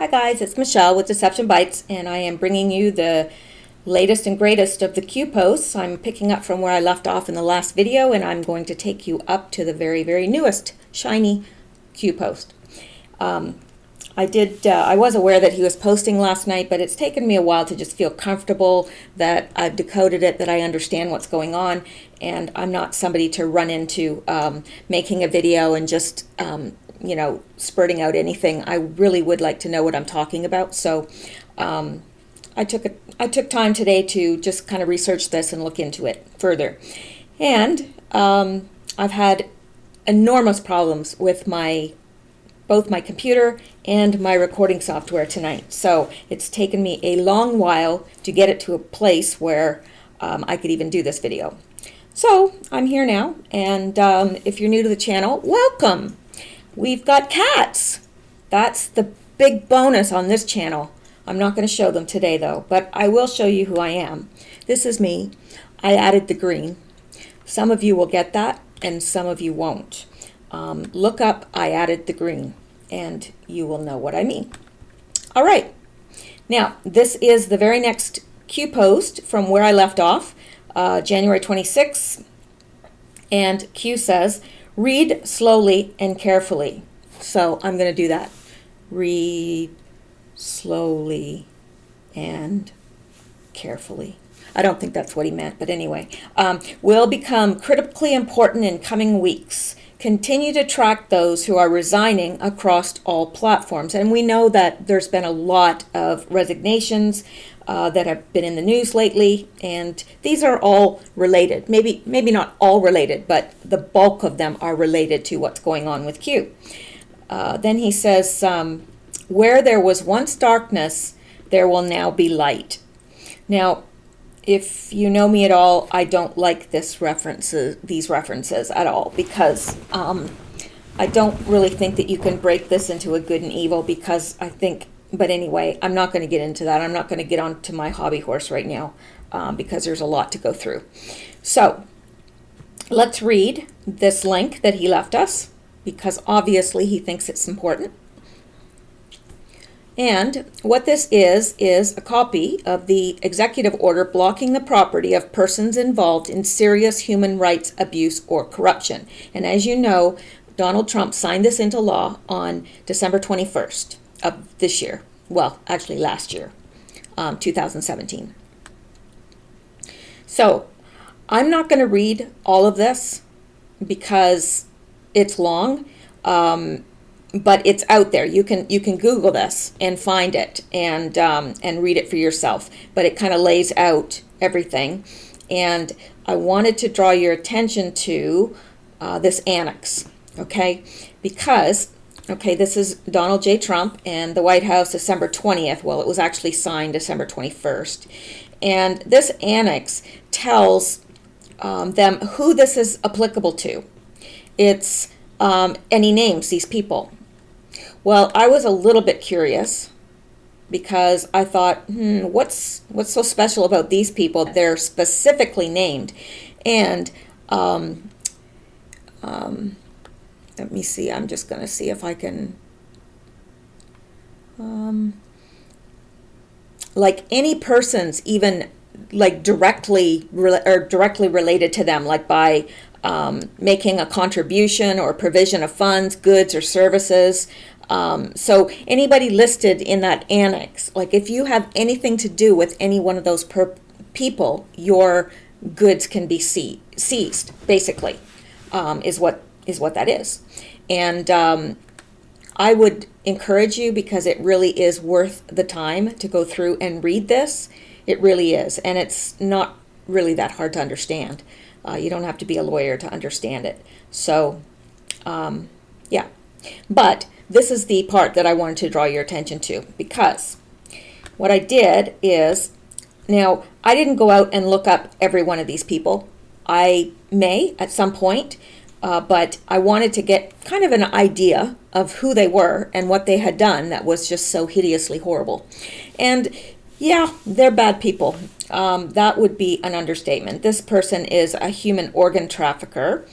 Hi guys, it's Michelle with Deception Bytes, and I am bringing you the latest and greatest of the Q posts. I'm picking up from where I left off in the last video, and I'm going to take you up to the very, very newest, shiny Q post. I was aware that he was posting last night, but it's taken me a while to just feel comfortable that I've decoded it, that I understand what's going on, and I'm not somebody to run into making a video and just spurting out anything. I really would like to know what I'm talking about. So I took time today to just kind of research this and look into it further. And I've had enormous problems with both my computer and my recording software tonight. So it's taken me a long while to get it to a place where I could even do this video. So I'm here now, and if you're new to the channel, welcome. We've got cats. That's the big bonus on this channel. I'm not going to show them today though, but I will show you who I am. This is me. I added the green. Some of you will get that and some of you won't. Look up I added the green and you will know what I mean. All right. Now, this is the very next Q post from where I left off, January 26th. And Q says, read slowly and carefully. So I'm going to do that. Read slowly and carefully. I don't think that's what he meant, but anyway. Will become critically important in coming weeks. Continue to track those who are resigning across all platforms. And we know that there's been a lot of resignations that have been in the news lately, and these are all related. Maybe not all related, but the bulk of them are related to what's going on with Q. Then he says, where there was once darkness, there will now be light. Now, if you know me at all, I don't like these references at all, because I don't really think that you can break this into a good and evil, because I think, but anyway, I'm not going to get into that. I'm not going to get on to my hobby horse right now because there's a lot to go through. So let's read this link that he left us, because obviously he thinks it's important. And what this is a copy of the executive order blocking the property of persons involved in serious human rights abuse or corruption. And as you know, Donald Trump signed this into law on December 21st of this year. Well, actually last year, 2017. So I'm not going to read all of this because it's long. But it's out there. You can Google this and find it and read it for yourself. But it kind of lays out everything. And I wanted to draw your attention to this annex, okay? Because, okay, this is Donald J. Trump and the White House, December 20th. Well, it was actually signed December 21st. And this annex tells them who this is applicable to. It's and he names these people. Well, I was a little bit curious because I thought, what's so special about these people? They're specifically named. And let me see. I'm just going to see if I can, like any persons, even like directly related to them, like by making a contribution or provision of funds, goods, or services. So anybody listed in that annex, like if you have anything to do with any one of those people, your goods can be seized, basically, is what that is. And I would encourage you, because it really is worth the time to go through and read this. It really is. And it's not really that hard to understand. You don't have to be a lawyer to understand it. So, yeah. But this is the part that I wanted to draw your attention to, because what I did is, now, I didn't go out and look up every one of these people. I may at some point, but I wanted to get kind of an idea of who they were and what they had done that was just so hideously horrible. And yeah, they're bad people. That would be an understatement. This person is a human organ trafficker,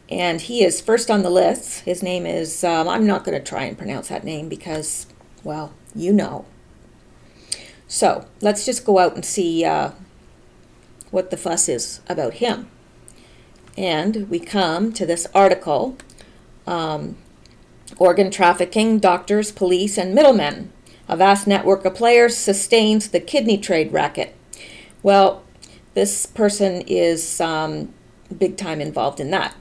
and he is first on the list. His name is, I'm not going to try and pronounce that name because Well, you know. So let's just go out and see what the fuss is about him. And we come to this article, Organ Trafficking, Doctors, Police, and Middlemen. A vast network of players sustains the kidney trade racket. Well, this person is big time involved in that.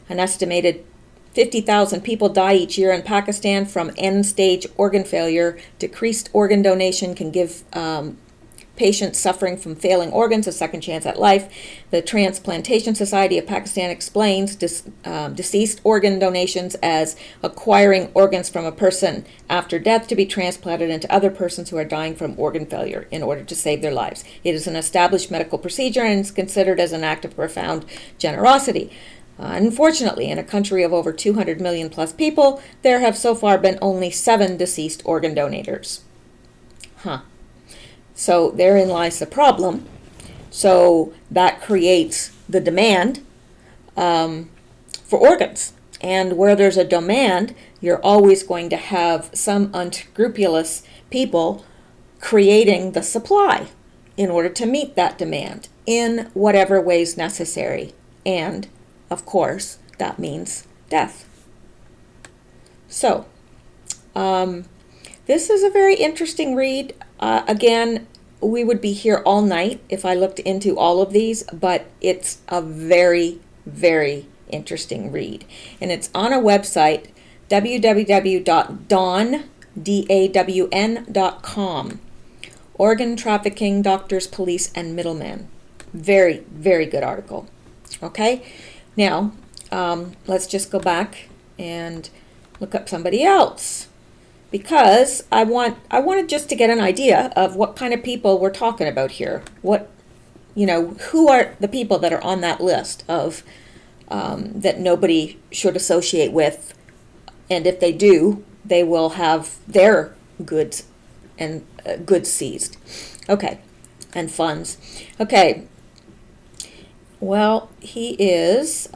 An estimated 50,000 people die each year in Pakistan from end-stage organ failure. Decreased organ donation can give patients suffering from failing organs a second chance at life. The Transplantation Society of Pakistan explains deceased organ donations as acquiring organs from a person after death to be transplanted into other persons who are dying from organ failure in order to save their lives. It is an established medical procedure and is considered as an act of profound generosity. Unfortunately, in a country of over 200 million plus people, there have so far been only 7 deceased organ donators. So therein lies the problem. So that creates the demand for organs. And where there's a demand, you're always going to have some unscrupulous people creating the supply in order to meet that demand in whatever ways necessary. And, of course, that means death. So, this is a very interesting read. Again, we would be here all night if I looked into all of these, but it's a very, very interesting read. And it's on a website, www.dawn.com. Organ Trafficking, Doctors, Police, and Middlemen. Very, very good article. Okay, now let's just go back and look up somebody else, because I wanted just to get an idea of what kind of people we're talking about here. What, who are the people that are on that list of that nobody should associate with, and if they do, they will have their goods and goods seized. Okay, and funds. Okay. Well, he is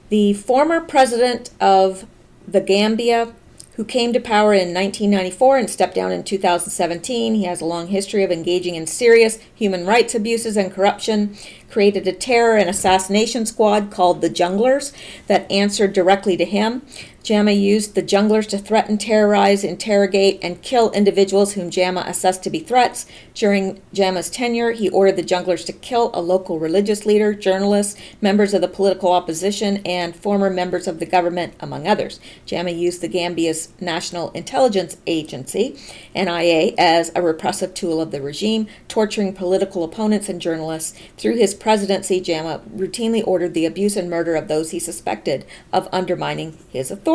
the former president of the Gambia, who came to power in 1994 and stepped down in 2017. He has a long history of engaging in serious human rights abuses and corruption, created a terror and assassination squad called the Junglers that answered directly to him. JAMA used the Junglers to threaten, terrorize, interrogate, and kill individuals whom JAMA assessed to be threats. During JAMA's tenure, he ordered the Junglers to kill a local religious leader, journalists, members of the political opposition, and former members of the government, among others. JAMA used the Gambia's National Intelligence Agency, NIA, as a repressive tool of the regime, torturing political opponents and journalists. Through his presidency, JAMA routinely ordered the abuse and murder of those he suspected of undermining his authority.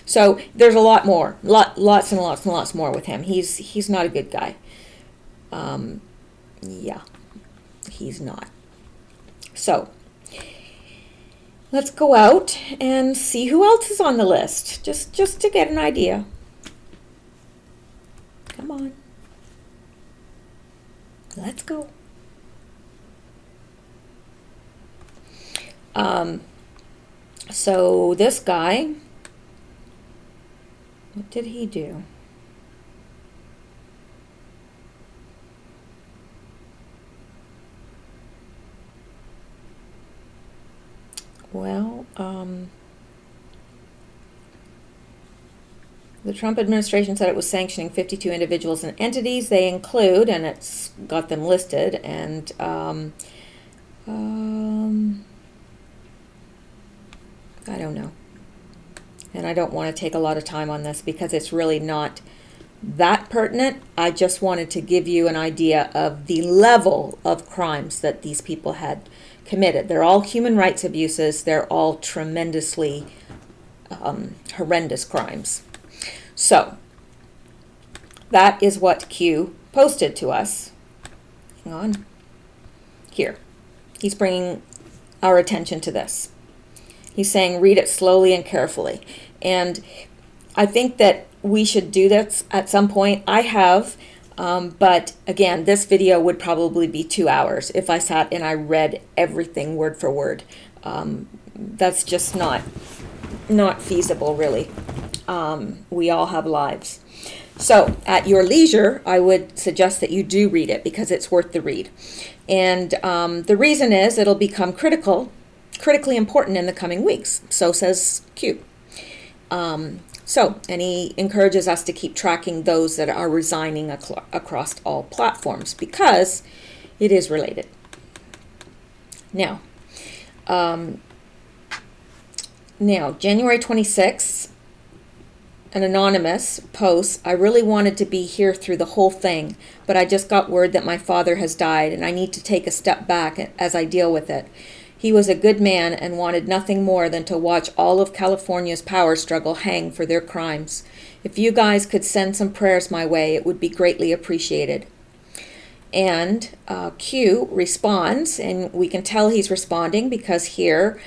So there's a lot more, lots and lots more with him. He's not a good guy. Yeah, he's not. So let's go out and see who else is on the list, just to get an idea. Come on, let's go. So this guy, what did he do? Well, the Trump administration said it was sanctioning 52 individuals and entities. They include, and it's got them listed, and I don't know. And I don't want to take a lot of time on this because it's really not that pertinent. I just wanted to give you an idea of the level of crimes that these people had committed. They're all human rights abuses. They're all tremendously horrendous crimes. So that is what Q posted to us. Hang on. Here. He's bringing our attention to this. He's saying, read it slowly and carefully. And I think that we should do this at some point. I have, but again, this video would probably be 2 hours if I sat and I read everything word for word. That's just not not feasible, really. We all have lives. So at your leisure, I would suggest that you do read it because it's worth the read. And the reason is it'll become critically important in the coming weeks. So says Q. And he encourages us to keep tracking those that are resigning across all platforms because it is related. Now, January 26th, an anonymous post, I really wanted to be here through the whole thing, but I just got word that my father has died and I need to take a step back as I deal with it. He was a good man and wanted nothing more than to watch all of California's power struggle hang for their crimes. If you guys could send some prayers my way, it would be greatly appreciated. And Q responds, and we can tell he's responding because here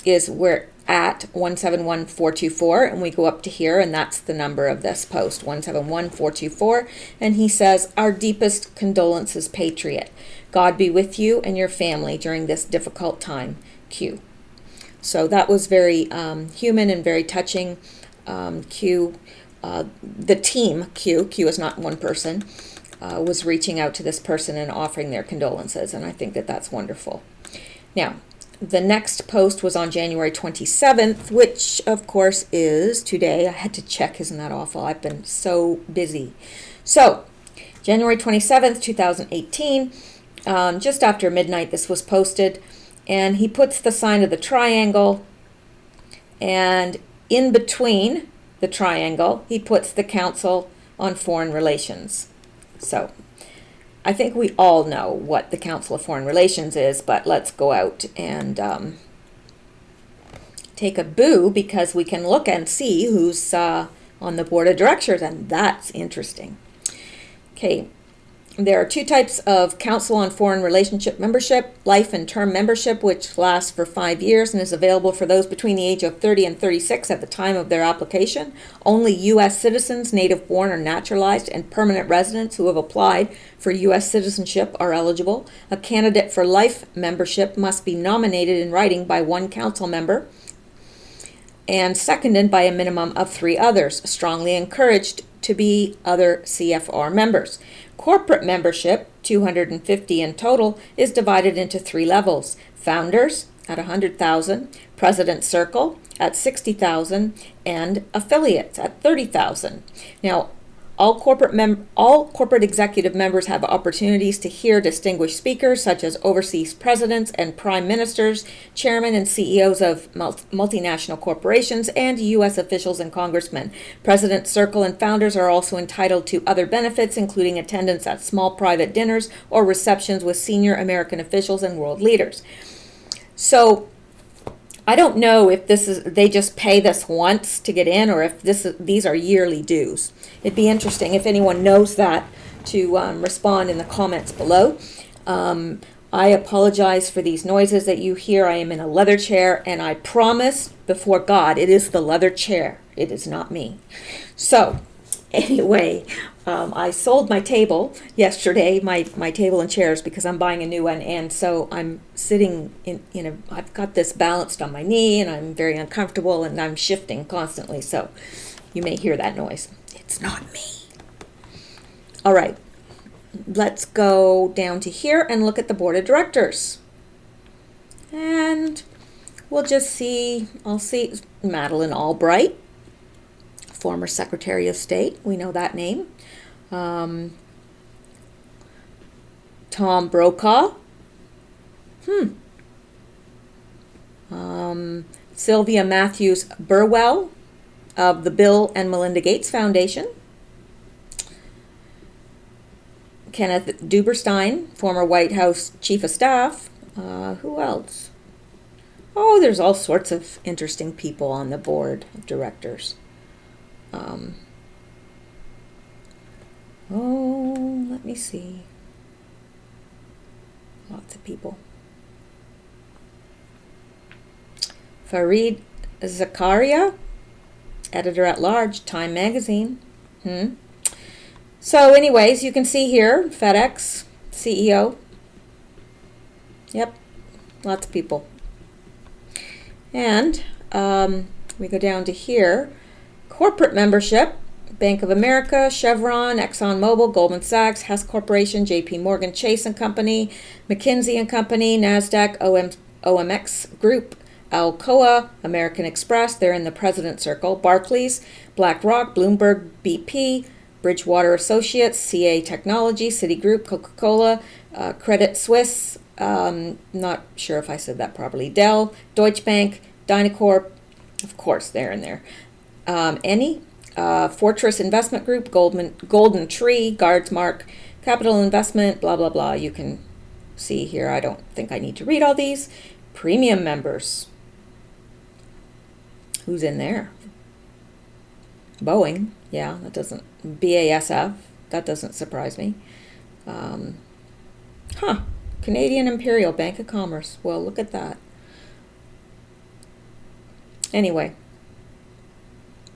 is where at 171424, and we go up to here, and that's the number of this post, 171424, and he says, "Our deepest condolences, Patriot. God be with you and your family during this difficult time, Q." So that was very human and very touching. Q, the team, Q is not one person, was reaching out to this person and offering their condolences, and I think that that's wonderful. Now, the next post was on January 27th, which, of course, is today. I had to check. Isn't that awful? I've been so busy. So, January 27th, 2018, just after midnight, this was posted, and he puts the sign of the triangle, and in between the triangle, he puts the Council on Foreign Relations. So, I think we all know what the Council of Foreign Relations is, but let's go out and take a boo because we can look and see who's on the board of directors, and that's interesting. Okay, there are two types of Council on Foreign Relationship membership: life and term membership, which lasts for 5 years and is available for those between the age of 30 and 36 at the time of their application. Only U.S. citizens, native-born or naturalized, and permanent residents who have applied for U.S. citizenship are eligible. A candidate for life membership must be nominated in writing by one council member and seconded by a minimum of 3 others, strongly encouraged to be other CFR members. Corporate membership, 250 in total, is divided into 3 levels: founders at 100,000, president circle at 60,000, and affiliates at 30,000. Now, all corporate executive members have opportunities to hear distinguished speakers such as overseas presidents and prime ministers, chairmen and CEOs of multinational corporations, and U.S. officials and congressmen. President Circle and founders are also entitled to other benefits, including attendance at small private dinners or receptions with senior American officials and world leaders. So, I don't know if they just pay this once to get in, or if these are yearly dues. It'd be interesting if anyone knows that to respond in the comments below. I apologize for these noises that you hear. I am in a leather chair, and I promise before God, it is the leather chair. It is not me. So, anyway, I sold my table yesterday, my table and chairs, because I'm buying a new one, and so I'm sitting I've got this balanced on my knee, and I'm very uncomfortable, and I'm shifting constantly, so you may hear that noise. It's not me. All right, let's go down to here and look at the board of directors. And we'll just see, I'll see Madeleine Albright, former Secretary of State. We know that name. Tom Brokaw. Sylvia Matthews Burwell of the Bill and Melinda Gates Foundation. Kenneth Duberstein, former White House Chief of Staff. Who else? Oh, there's all sorts of interesting people on the board of directors. Let me see. Lots of people. Fareed Zakaria, editor-at-large, Time Magazine. So anyways, you can see here, FedEx, CEO. Yep, lots of people. And we go down to here. Corporate membership, Bank of America, Chevron, ExxonMobil, Goldman Sachs, Hess Corporation, JP Morgan Chase and Company, McKinsey and Company, NASDAQ, OMX Group, Alcoa, American Express, they're in the President Circle, Barclays, BlackRock, Bloomberg, BP, Bridgewater Associates, CA Technology, Citigroup, Coca-Cola, Credit Suisse, not sure if I said that properly, Dell, Deutsche Bank, Dynacorp, of course they're in there, Eni, Fortress Investment Group, Golden Tree, Guardsmark, Capital Investment, blah, blah, blah. You can see here, I don't think I need to read all these. Premium members. Who's in there? Boeing, yeah, that doesn't, BASF, that doesn't surprise me. Canadian Imperial, Bank of Commerce. Well, look at that. Anyway.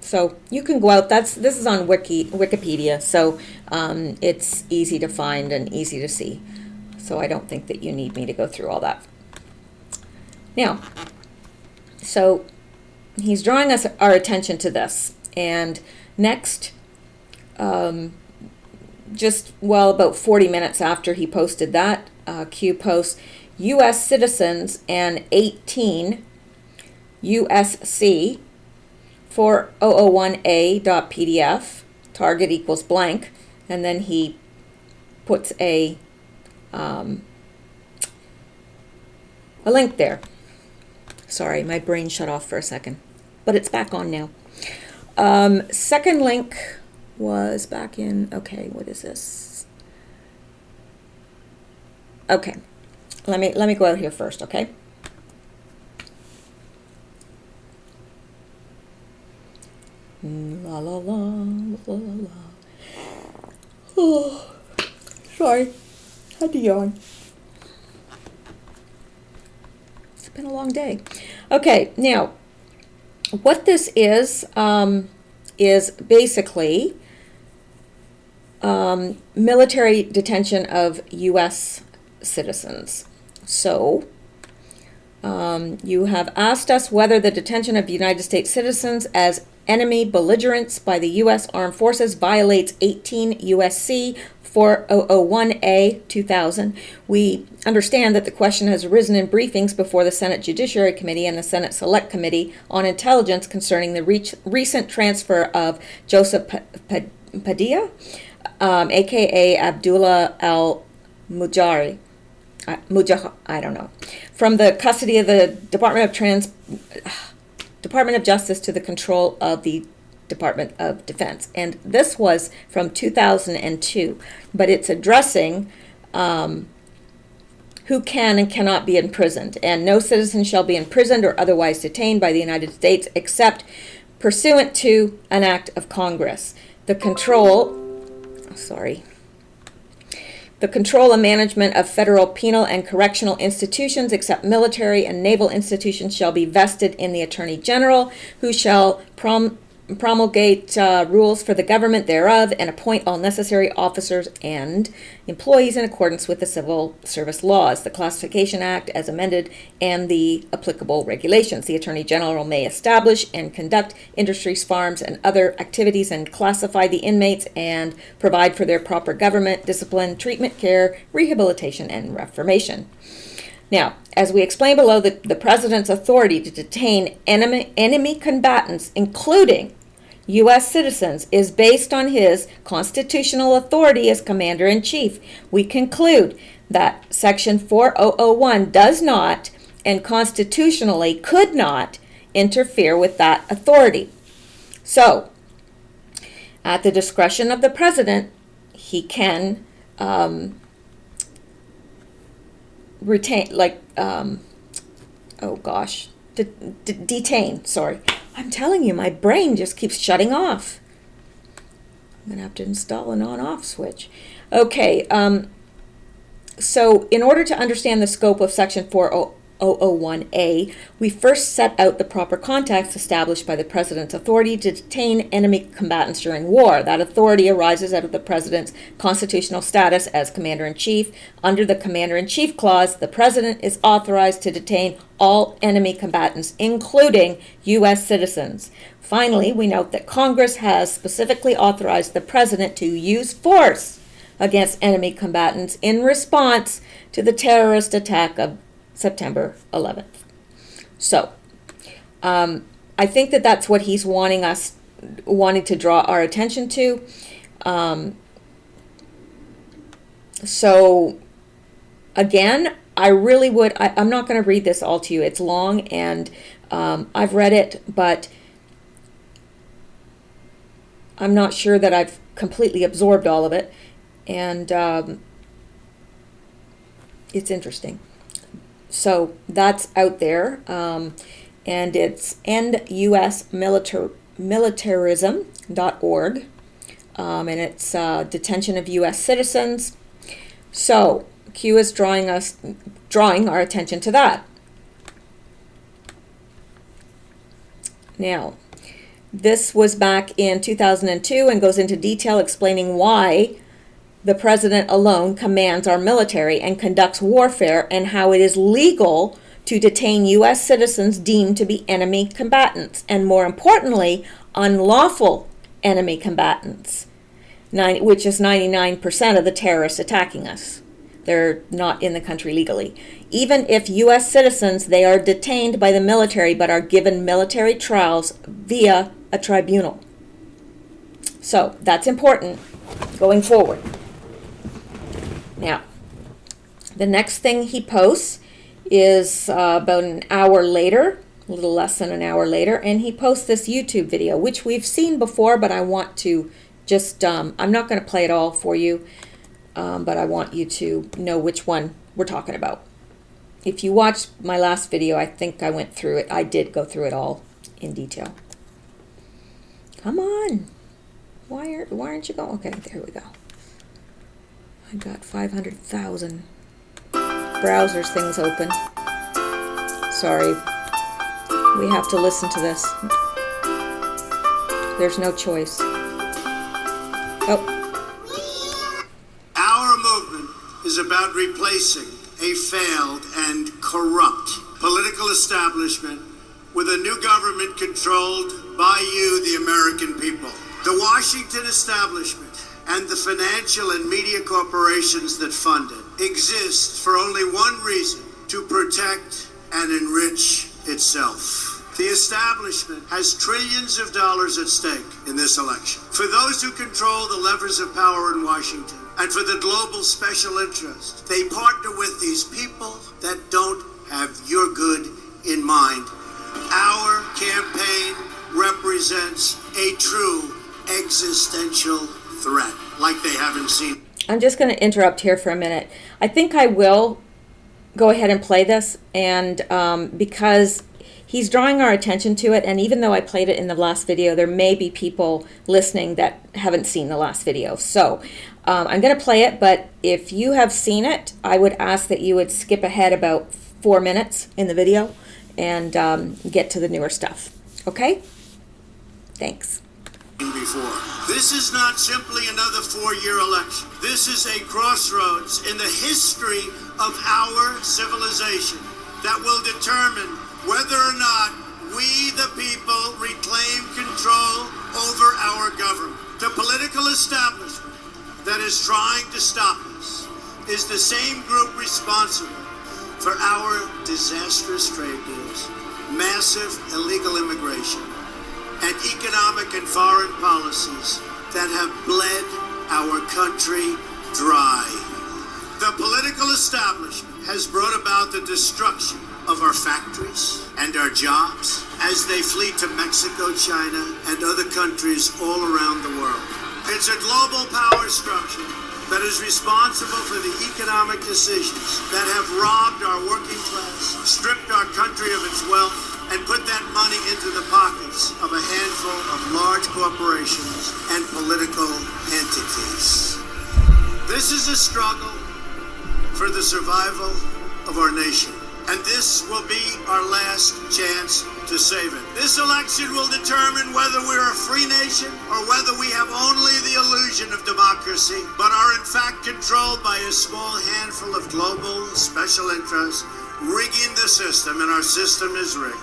So you can go out. This is on Wikipedia, so it's easy to find and easy to see. So I don't think that you need me to go through all that. Now, so he's drawing our attention to this, and next, about 40 minutes after he posted that, Q posts, U.S. citizens and 18 USC 4001A.pdf, target equals blank, and then he puts a link there. Sorry, my brain shut off for a second, but it's back on now. Second link was back in, okay, what is this? Okay, let me go out here first, okay? La la la la la. Oh, sorry, had to yawn. It's been a long day. Okay, now what this is basically military detention of U.S. citizens. So you have asked us whether the detention of United States citizens as enemy belligerents by the U.S. Armed Forces violates 18 U.S.C. 4001A 2000. We understand that the question has arisen in briefings before the Senate Judiciary Committee and the Senate Select Committee on Intelligence concerning the recent transfer of Joseph Padilla, a.k.a. Abdullah al-Mujari, I don't know, from the custody of the Department of Justice to the control of the Department of Defense. And this was from 2002, but it's addressing who can and cannot be imprisoned. And no citizen shall be imprisoned or otherwise detained by the United States except pursuant to an act of Congress. The control and management of federal penal and correctional institutions, except military and naval institutions, shall be vested in the Attorney General, who shall promulgate rules for the government thereof and appoint all necessary officers and employees in accordance with the Civil Service laws, the Classification Act as amended, and the applicable regulations. The Attorney General may establish and conduct industries, farms, and other activities and classify the inmates and provide for their proper government, discipline, treatment, care, rehabilitation, and reformation. Now, as we explained below, the President's authority to detain enemy combatants, including U.S. citizens, is based on his constitutional authority as Commander-in-Chief. We conclude that Section 4001 does not, and constitutionally could not, interfere with that authority. So, at the discretion of the President, he can detain, sorry. I'm telling you, my brain just keeps shutting off. I'm going to have to install an on-off switch. Okay, so in order to understand the scope of Section 4001, 001A, we first set out the proper context established by the President's authority to detain enemy combatants during war. That authority arises out of the President's constitutional status as Commander-in-Chief. Under the Commander-in-Chief clause, the President is authorized to detain all enemy combatants, including U.S. citizens. Finally, we note that Congress has specifically authorized the President to use force against enemy combatants in response to the terrorist attack of September 11th. So, I think that that's what he's wanting to draw our attention to. So, again, I really would, I'm not going to read this all to you. It's long, and I've read it, but I'm not sure that I've completely absorbed all of it, and it's interesting. So that's out there, and it's endusmilitarism.org, and it's detention of U.S. citizens. So Q is drawing our attention to that. Now, this was back in 2002 and goes into detail explaining why the President alone commands our military and conducts warfare, and how it is legal to detain U.S. citizens deemed to be enemy combatants, and more importantly, unlawful enemy combatants, which is 99% of the terrorists attacking us. They're not in the country legally. Even if U.S. citizens, they are detained by the military but are given military trials via a tribunal. So that's important going forward. Now, the next thing he posts is about an hour later, a little less than an hour later, and he posts this YouTube video, which we've seen before, but I want to just, I'm not going to play it all for you, but I want you to know which one we're talking about. If you watched my last video, I think I went through it. I did go through it all in detail. Come on. Why aren't you going? Okay, there we go. I got 500,000 browsers things open. Sorry. We have to listen to this. There's no choice. Oh. Our movement is about replacing a failed and corrupt political establishment with a new government controlled by you, the American people. The Washington establishment and the financial and media corporations that fund it exist for only one reason: to protect and enrich itself. The establishment has trillions of dollars at stake in this election. For those who control the levers of power in Washington, and for the global special interest, they partner with these people that don't have your good in mind. Our campaign represents a true existential threat like they haven't seen. I'm just going to interrupt here for a minute. I think I will go ahead and play this, and because he's drawing our attention to it, and even though I played it in the last video, there may be people listening that haven't seen the last video. So I'm going to play it, but if you have seen it, I would ask that you would skip ahead about 4 minutes in the video and get to the newer stuff. Okay? Thanks. Before. This is not simply another four-year election. This is a crossroads in the history of our civilization that will determine whether or not we, the people, reclaim control over our government. The political establishment that is trying to stop us is the same group responsible for our disastrous trade deals, massive illegal immigration, and economic and foreign policies that have bled our country dry. The political establishment has brought about the destruction of our factories and our jobs as they flee to Mexico, China, and other countries all around the world. It's a global power structure that is responsible for the economic decisions that have robbed our working class, stripped our country of its wealth, and put that money into the pockets of a handful of large corporations and political entities. This is a struggle for the survival of our nation. And this will be our last chance to save it. This election will determine whether we're a free nation or whether we have only the illusion of democracy, but are in fact controlled by a small handful of global special interests rigging the system, and our system is rigged.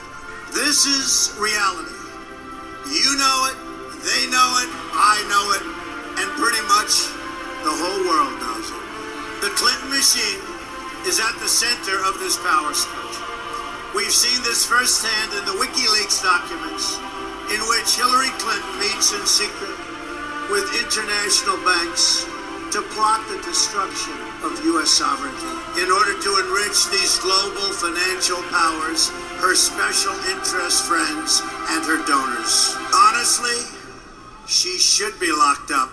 This is reality. You know it, they know it, I know it, and pretty much the whole world knows it. The Clinton machine is at the center of this power surge. We've seen this firsthand in the WikiLeaks documents, in which Hillary Clinton meets in secret with international banks to plot the destruction of U.S. sovereignty in order to enrich these global financial powers, her special interest friends, and her donors. Honestly, she should be locked up.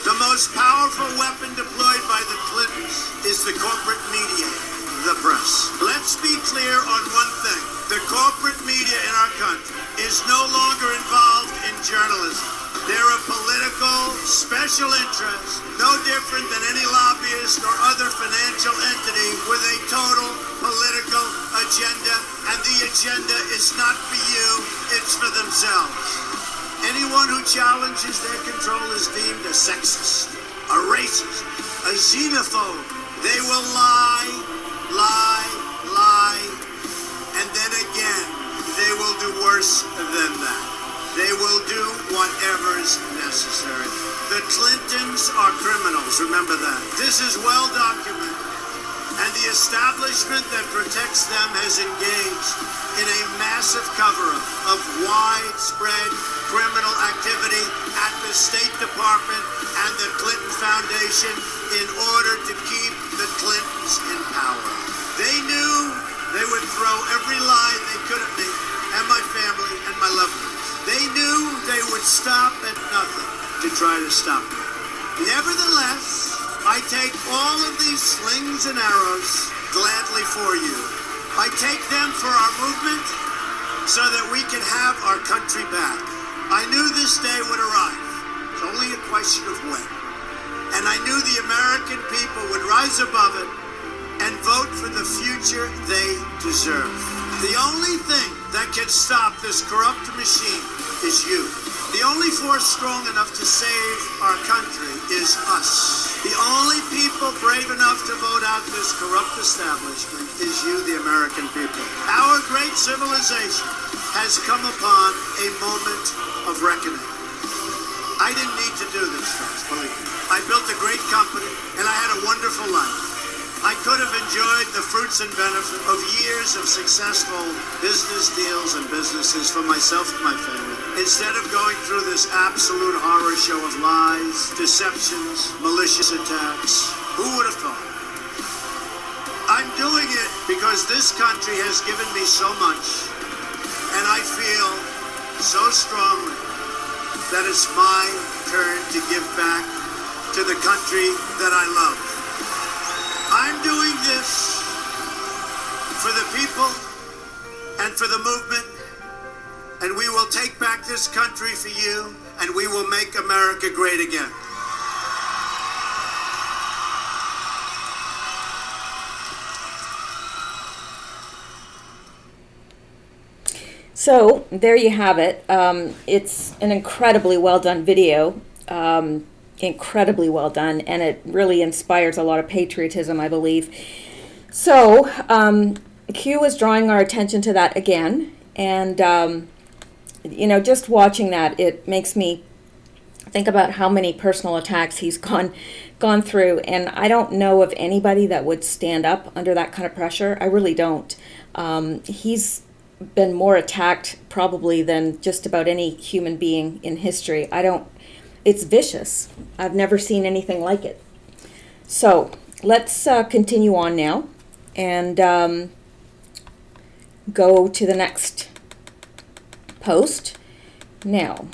The most powerful weapon deployed by the Clintons is the corporate media, the press. Let's be clear on one thing. The corporate media in our country is no longer involved in journalism. They're a political special interest, no different than any lobbyist or other financial entity with a total political agenda, and the agenda is not for you, it's for themselves. Anyone who challenges their control is deemed a sexist, a racist, a xenophobe. They will lie, and then again, they will do worse than that. They will do whatever is necessary. The Clintons are criminals, remember that. This is well documented, and the establishment that protects them has engaged in a massive cover-up of widespread criminal activity at the State Department and the Clinton Foundation in order to keep the Clintons in power. They knew they would throw every lie they could at me and my family and my loved ones. They knew they would stop at nothing to try to stop me. Nevertheless, I take all of these slings and arrows gladly for you. I take them for our movement so that we can have our country back. I knew this day would arrive. It's only a question of when. And I knew the American people would rise above it and vote for the future they deserve. The only thing that can stop this corrupt machine is you. The only force strong enough to save our country is us. The only people brave enough to vote out this corrupt establishment is you, the American people. Our great civilization has come upon a moment of reckoning. I didn't need to do this, folks, believe me. I built a great company, and I had a wonderful life. I could have enjoyed the fruits and benefits of years of successful business deals and businesses for myself and my family, instead of going through this absolute horror show of lies, deceptions, malicious attacks. Who would have thought? I'm doing it because this country has given me so much, and I feel so strongly that it's my turn to give back to the country that I love. I'm doing this for the people and for the movement, and we will take back this country for you, and we will make America great again. So there you have it. It's an incredibly well done video. Incredibly well done, and it really inspires a lot of patriotism, I believe. So Q is drawing our attention to that again, and you know, just watching that, it makes me think about how many personal attacks he's gone through, and I don't know of anybody that would stand up under that kind of pressure. I really don't. He's been more attacked probably than just about any human being in history. It's vicious. I've never seen anything like it. So let's continue on now and go to the next post. Now,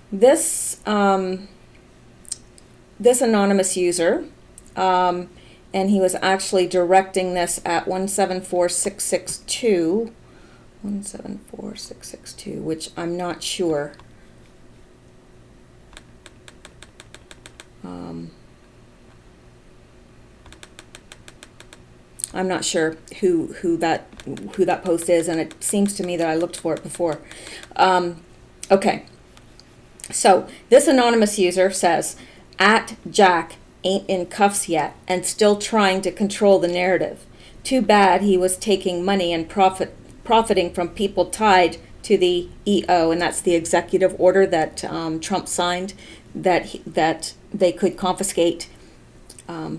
this anonymous user, and he was actually directing this at 174662. 174662, which I'm not sure. I'm not sure who that post is, and it seems to me that I looked for it before. Okay, so this anonymous user says, "At Jack ain't in cuffs yet and still trying to control the narrative. Too bad he was taking money and profiting from people tied to the EO," and that's the executive order that Trump signed, that they could confiscate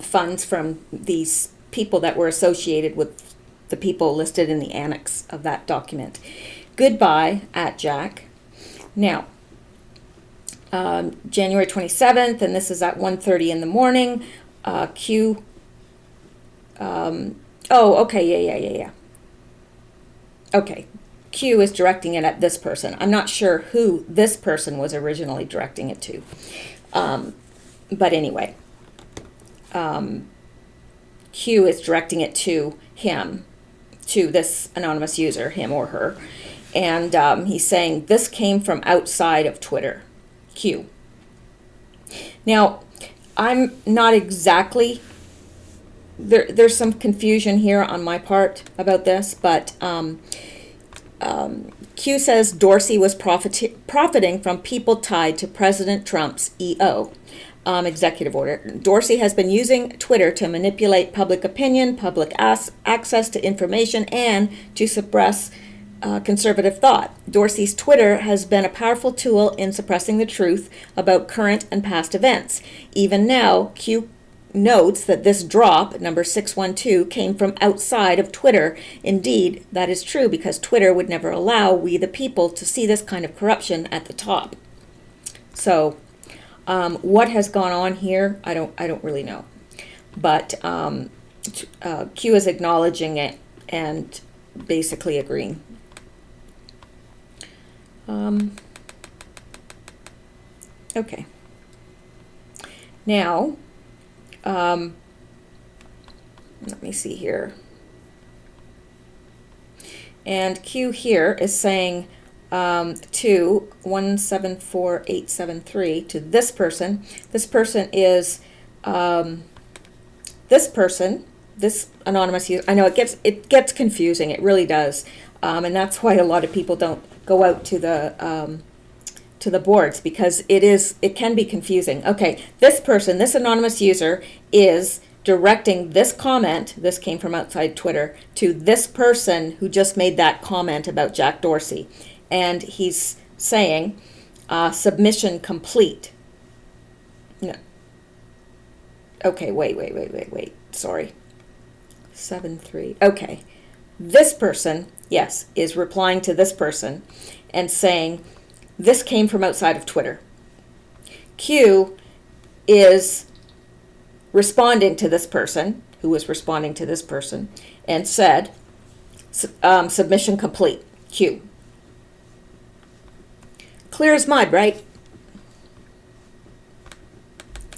funds from these people that were associated with the people listed in the annex of that document. Goodbye, at Jack. Now, January 27th, and this is at 1:30 in the morning. Q. Oh, okay, yeah. Okay, Q is directing it at this person. I'm not sure who this person was originally directing it to. But anyway, Q is directing it to him, to this anonymous user, him or her. And he's saying, "This came from outside of Twitter." Q. Now, I'm not exactly... There's some confusion here on my part about this, but Q says Dorsey was profiting from people tied to President Trump's EO, executive order. Dorsey has been using Twitter to manipulate public opinion, public access to information, and to suppress conservative thought. Dorsey's Twitter has been a powerful tool in suppressing the truth about current and past events. Even now, Q notes that this drop, number 612, came from outside of Twitter. Indeed, that is true, because Twitter would never allow we the people to see this kind of corruption at the top. So, what has gone on here, I don't really know. But Q is acknowledging it and basically agreeing. Okay. Now, let me see here. And Q here is saying to 174,873 to this person. This person is this anonymous user. I know it gets confusing. It really does, and that's why a lot of people don't go out to the boards, because it can be confusing. Okay, this person, this anonymous user, is directing this comment, this came from outside Twitter, to this person who just made that comment about Jack Dorsey. And he's saying, submission complete. No. Okay, wait. Sorry. 7-3. Okay. This person, yes, is replying to this person and saying, this came from outside of Twitter. Q is responding to this person, who was responding to this person, and said, submission complete, Q. Clear as mud, right?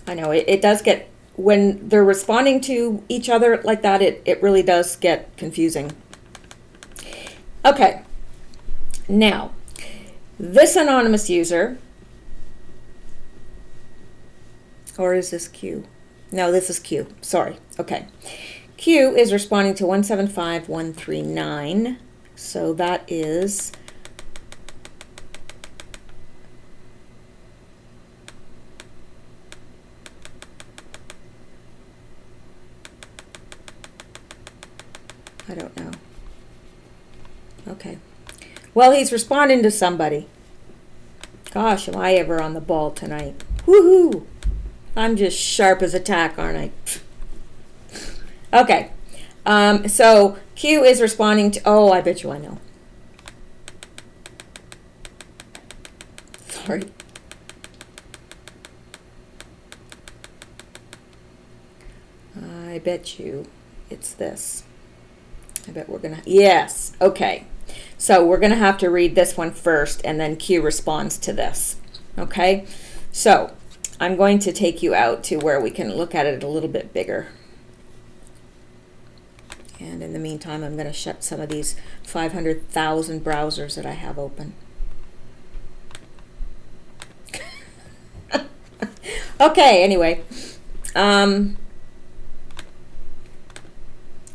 I know, it does get, when they're responding to each other like that, it really does get confusing. Okay, now, this anonymous user, or is this Q? No, this is Q. Sorry. Okay. Q is responding to 175,139. So that is I don't know. Okay. Well, he's responding to somebody. Gosh, am I ever on the ball tonight. Woohoo! I'm just sharp as a tack, aren't I? Okay. So Q is responding to, oh, I bet you I know. Sorry. I bet you it's this. I bet we're going to, yes, okay. So we're going to have to read this one first, and then Q responds to this. Okay? So I'm going to take you out to where we can look at it a little bit bigger. And in the meantime, I'm going to shut some of these 500,000 browsers that I have open. Okay, anyway. All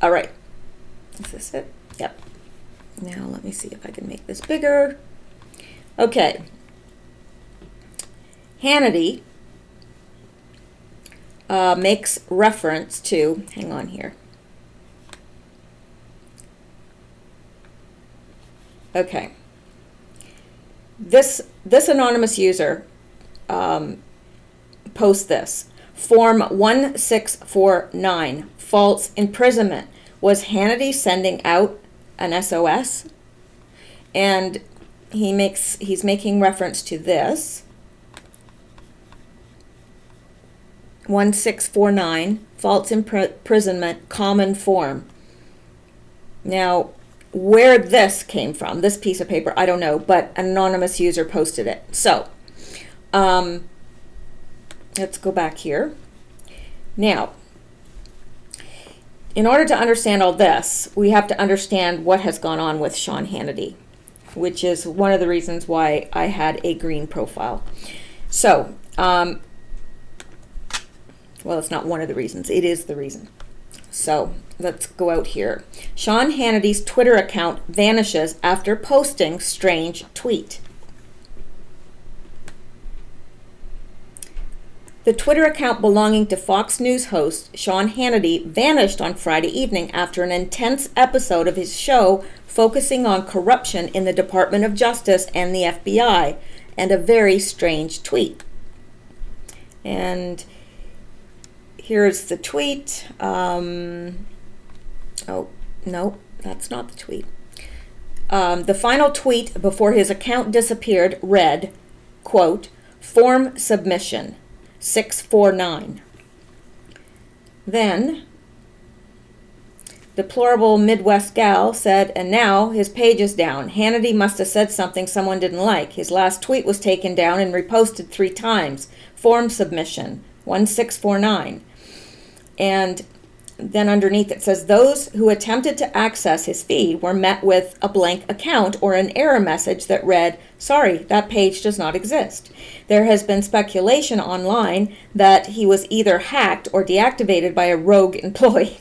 right. Is this it? Yep. Now let me see if I can make this bigger. Okay. Hannity makes reference to, hang on here. Okay. This anonymous user posts this. Form 1649, false imprisonment. Was Hannity sending out an SOS? And he's making reference to this. 1649, false imprisonment, common form. Now, where this came from, this piece of paper, I don't know, but an anonymous user posted it. So, let's go back here. Now, in order to understand all this, we have to understand what has gone on with Sean Hannity, which is one of the reasons why I had a green profile. So, well, it's not one of the reasons, it is the reason. So let's go out here. Sean Hannity's Twitter account vanishes after posting strange tweet. The Twitter account belonging to Fox News host Sean Hannity vanished on Friday evening after an intense episode of his show focusing on corruption in the Department of Justice and the FBI, and a very strange tweet. And here's the tweet. Oh, no, that's not the tweet. The final tweet before his account disappeared read, quote, form submission 649. Then, deplorable Midwest gal said, and now his page is down. Hannity must have said something someone didn't like. His last tweet was taken down and reposted 3 times. Form submission 1649. And then underneath it says, those who attempted to access his feed were met with a blank account or an error message that read, sorry, that page does not exist. There has been speculation online that he was either hacked or deactivated by a rogue employee.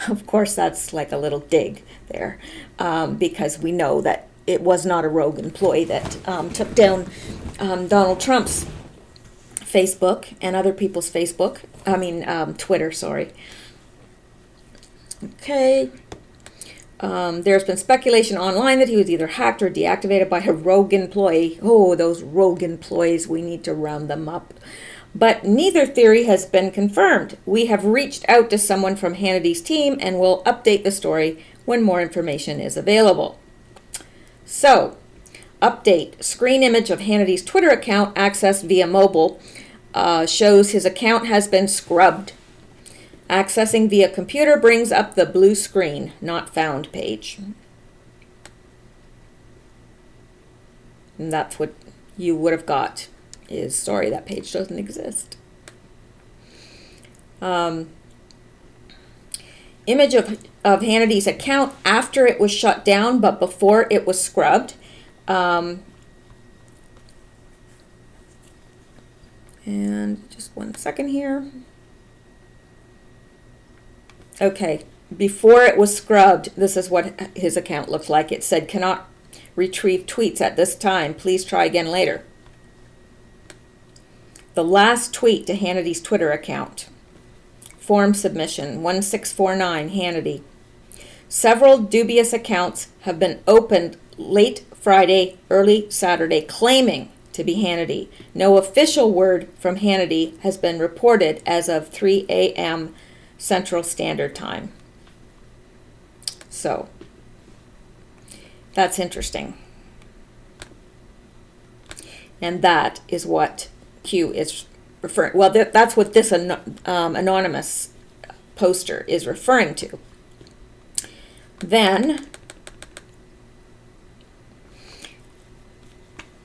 Of course, that's like a little dig there, because we know that it was not a rogue employee that took down Donald Trump's Facebook and other people's Twitter, sorry. Okay. There's been speculation online that he was either hacked or deactivated by a rogue employee. Oh, those rogue employees, we need to round them up. But neither theory has been confirmed. We have reached out to someone from Hannity's team and will update the story when more information is available. So, update. Screen image of Hannity's Twitter account accessed via mobile shows his account has been scrubbed. Accessing via computer brings up the blue screen, not found page. And that's what you would have got, is sorry, that page doesn't exist. Image of Hannity's account after it was shut down, but before it was scrubbed. And just one second here. Okay, before it was scrubbed, this is what his account looked like. It said, cannot retrieve tweets at this time. Please try again later. The last tweet to Hannity's Twitter account. Form submission 1649 Hannity. Several dubious accounts have been opened late Friday, early Saturday, claiming to be Hannity. No official word from Hannity has been reported as of 3 a.m. Central Standard Time. So, that's interesting. And that is what Q is referring, well, that's what this anonymous poster is referring to. Then,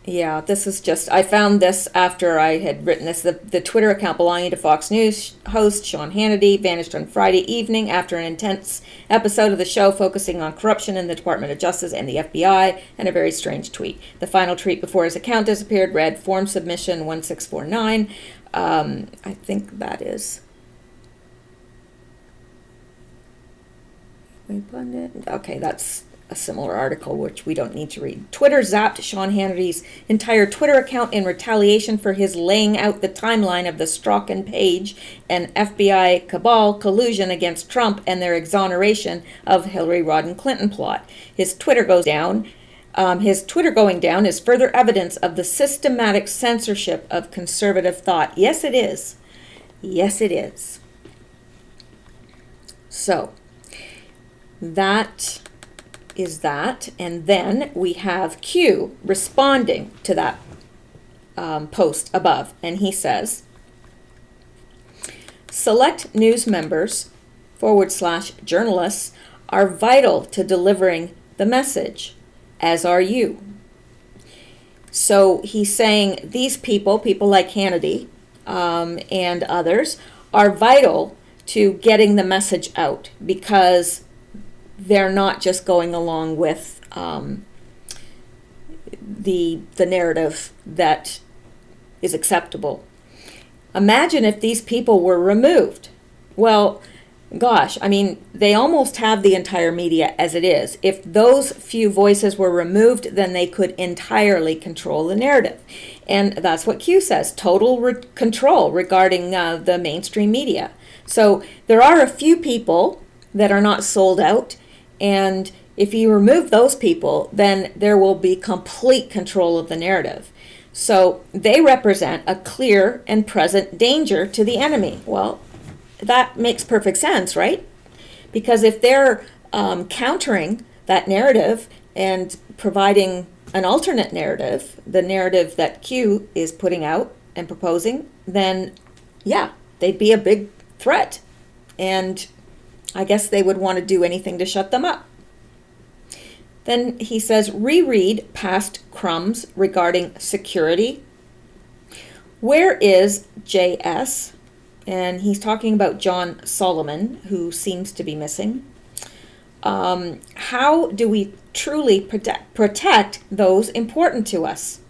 yeah, this is just, I found this after I had written this. The Twitter account belonging to Fox News host Sean Hannity vanished on Friday evening after an intense episode of the show focusing on corruption in the Department of Justice and the FBI, and a very strange tweet. The final tweet before his account disappeared read, form submission 1649. I think that is Okay, that's a similar article, which we don't need to read. Twitter zapped Sean Hannity's entire Twitter account in retaliation for his laying out the timeline of the Strzok and Page and FBI cabal collusion against Trump and their exoneration of Hillary Rodham Clinton plot. His Twitter goes down. His Twitter going down is further evidence of the systematic censorship of conservative thought. Yes, it is. Yes, it is. So, that is that. And then we have Q responding to that post above. And he says, select news members / journalists are vital to delivering the message, as are you. So he's saying these people like Hannity and others, are vital to getting the message out, because they're not just going along with the narrative that is acceptable. Imagine if these people were removed. Well, gosh, I mean, they almost have the entire media as it is. If those few voices were removed, then they could entirely control the narrative. And that's what Q says, total control regarding the mainstream media. So there are a few people that are not sold out, and if you remove those people, then there will be complete control of the narrative. So they represent a clear and present danger to the enemy. Well, that makes perfect sense, right? Because if they're countering that narrative and providing an alternate narrative, the narrative that Q is putting out and proposing, then yeah, they'd be a big threat. And I guess they would want to do anything to shut them up. Then he says, reread past crumbs regarding security. Where is JS? And he's talking about John Solomon, who seems to be missing. How do we truly protect those important to us?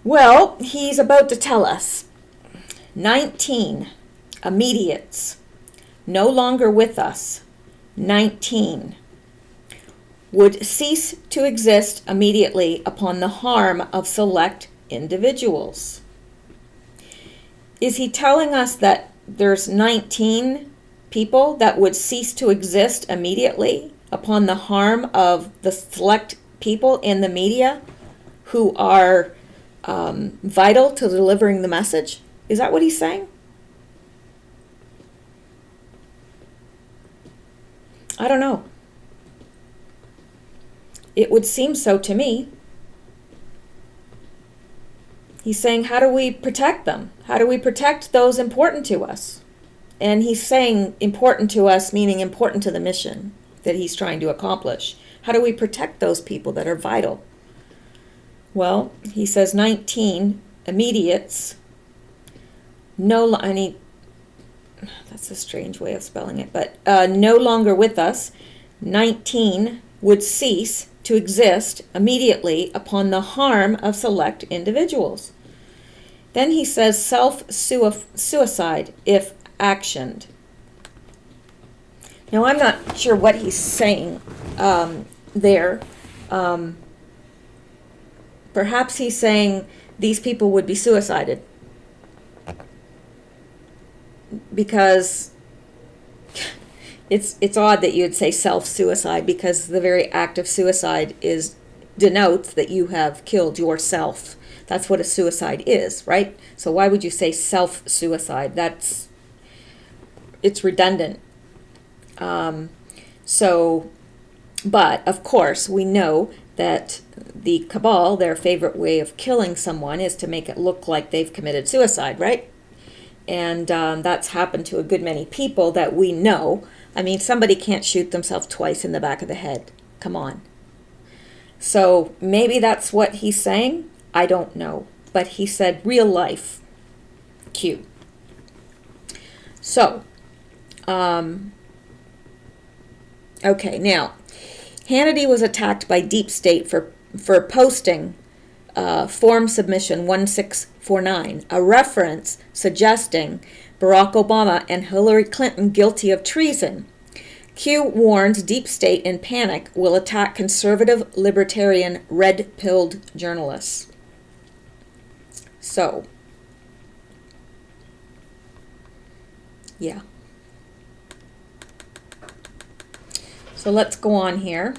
Well, he's about to tell us. 19 immediates, no longer with us. 19 would cease to exist immediately upon the harm of select individuals. Is he telling us that there's 19 people that would cease to exist immediately upon the harm of the select people in the media who are vital to delivering the message? Is that what he's saying? I don't know. It would seem so to me. He's saying, how do we protect them? How do we protect those important to us? And he's saying important to us, meaning important to the mission that he's trying to accomplish. How do we protect those people that are vital? Well, he says 19 immediates. That's a strange way of spelling it, but no longer with us. 19 would cease to exist immediately upon the harm of select individuals. Then he says self-suicide if actioned. Now, I'm not sure what he's saying there. Perhaps he's saying these people would be suicided, because it's odd that you would say self-suicide, because the very act of suicide denotes that you have killed yourself. That's what a suicide is, right? So why would you say self-suicide? It's redundant. But of course, we know that the cabal, their favorite way of killing someone is to make it look like they've committed suicide, right? And that's happened to a good many people that we know. I mean, somebody can't shoot themselves twice in the back of the head. Come on. So maybe that's what he's saying. I don't know. But he said real life. Q. So, okay, now, Hannity was attacked by Deep State for posting form submission 1649, a reference suggesting Barack Obama and Hillary Clinton guilty of treason. Q warns deep state in panic will attack conservative, libertarian, red-pilled journalists. So, yeah. So let's go on here.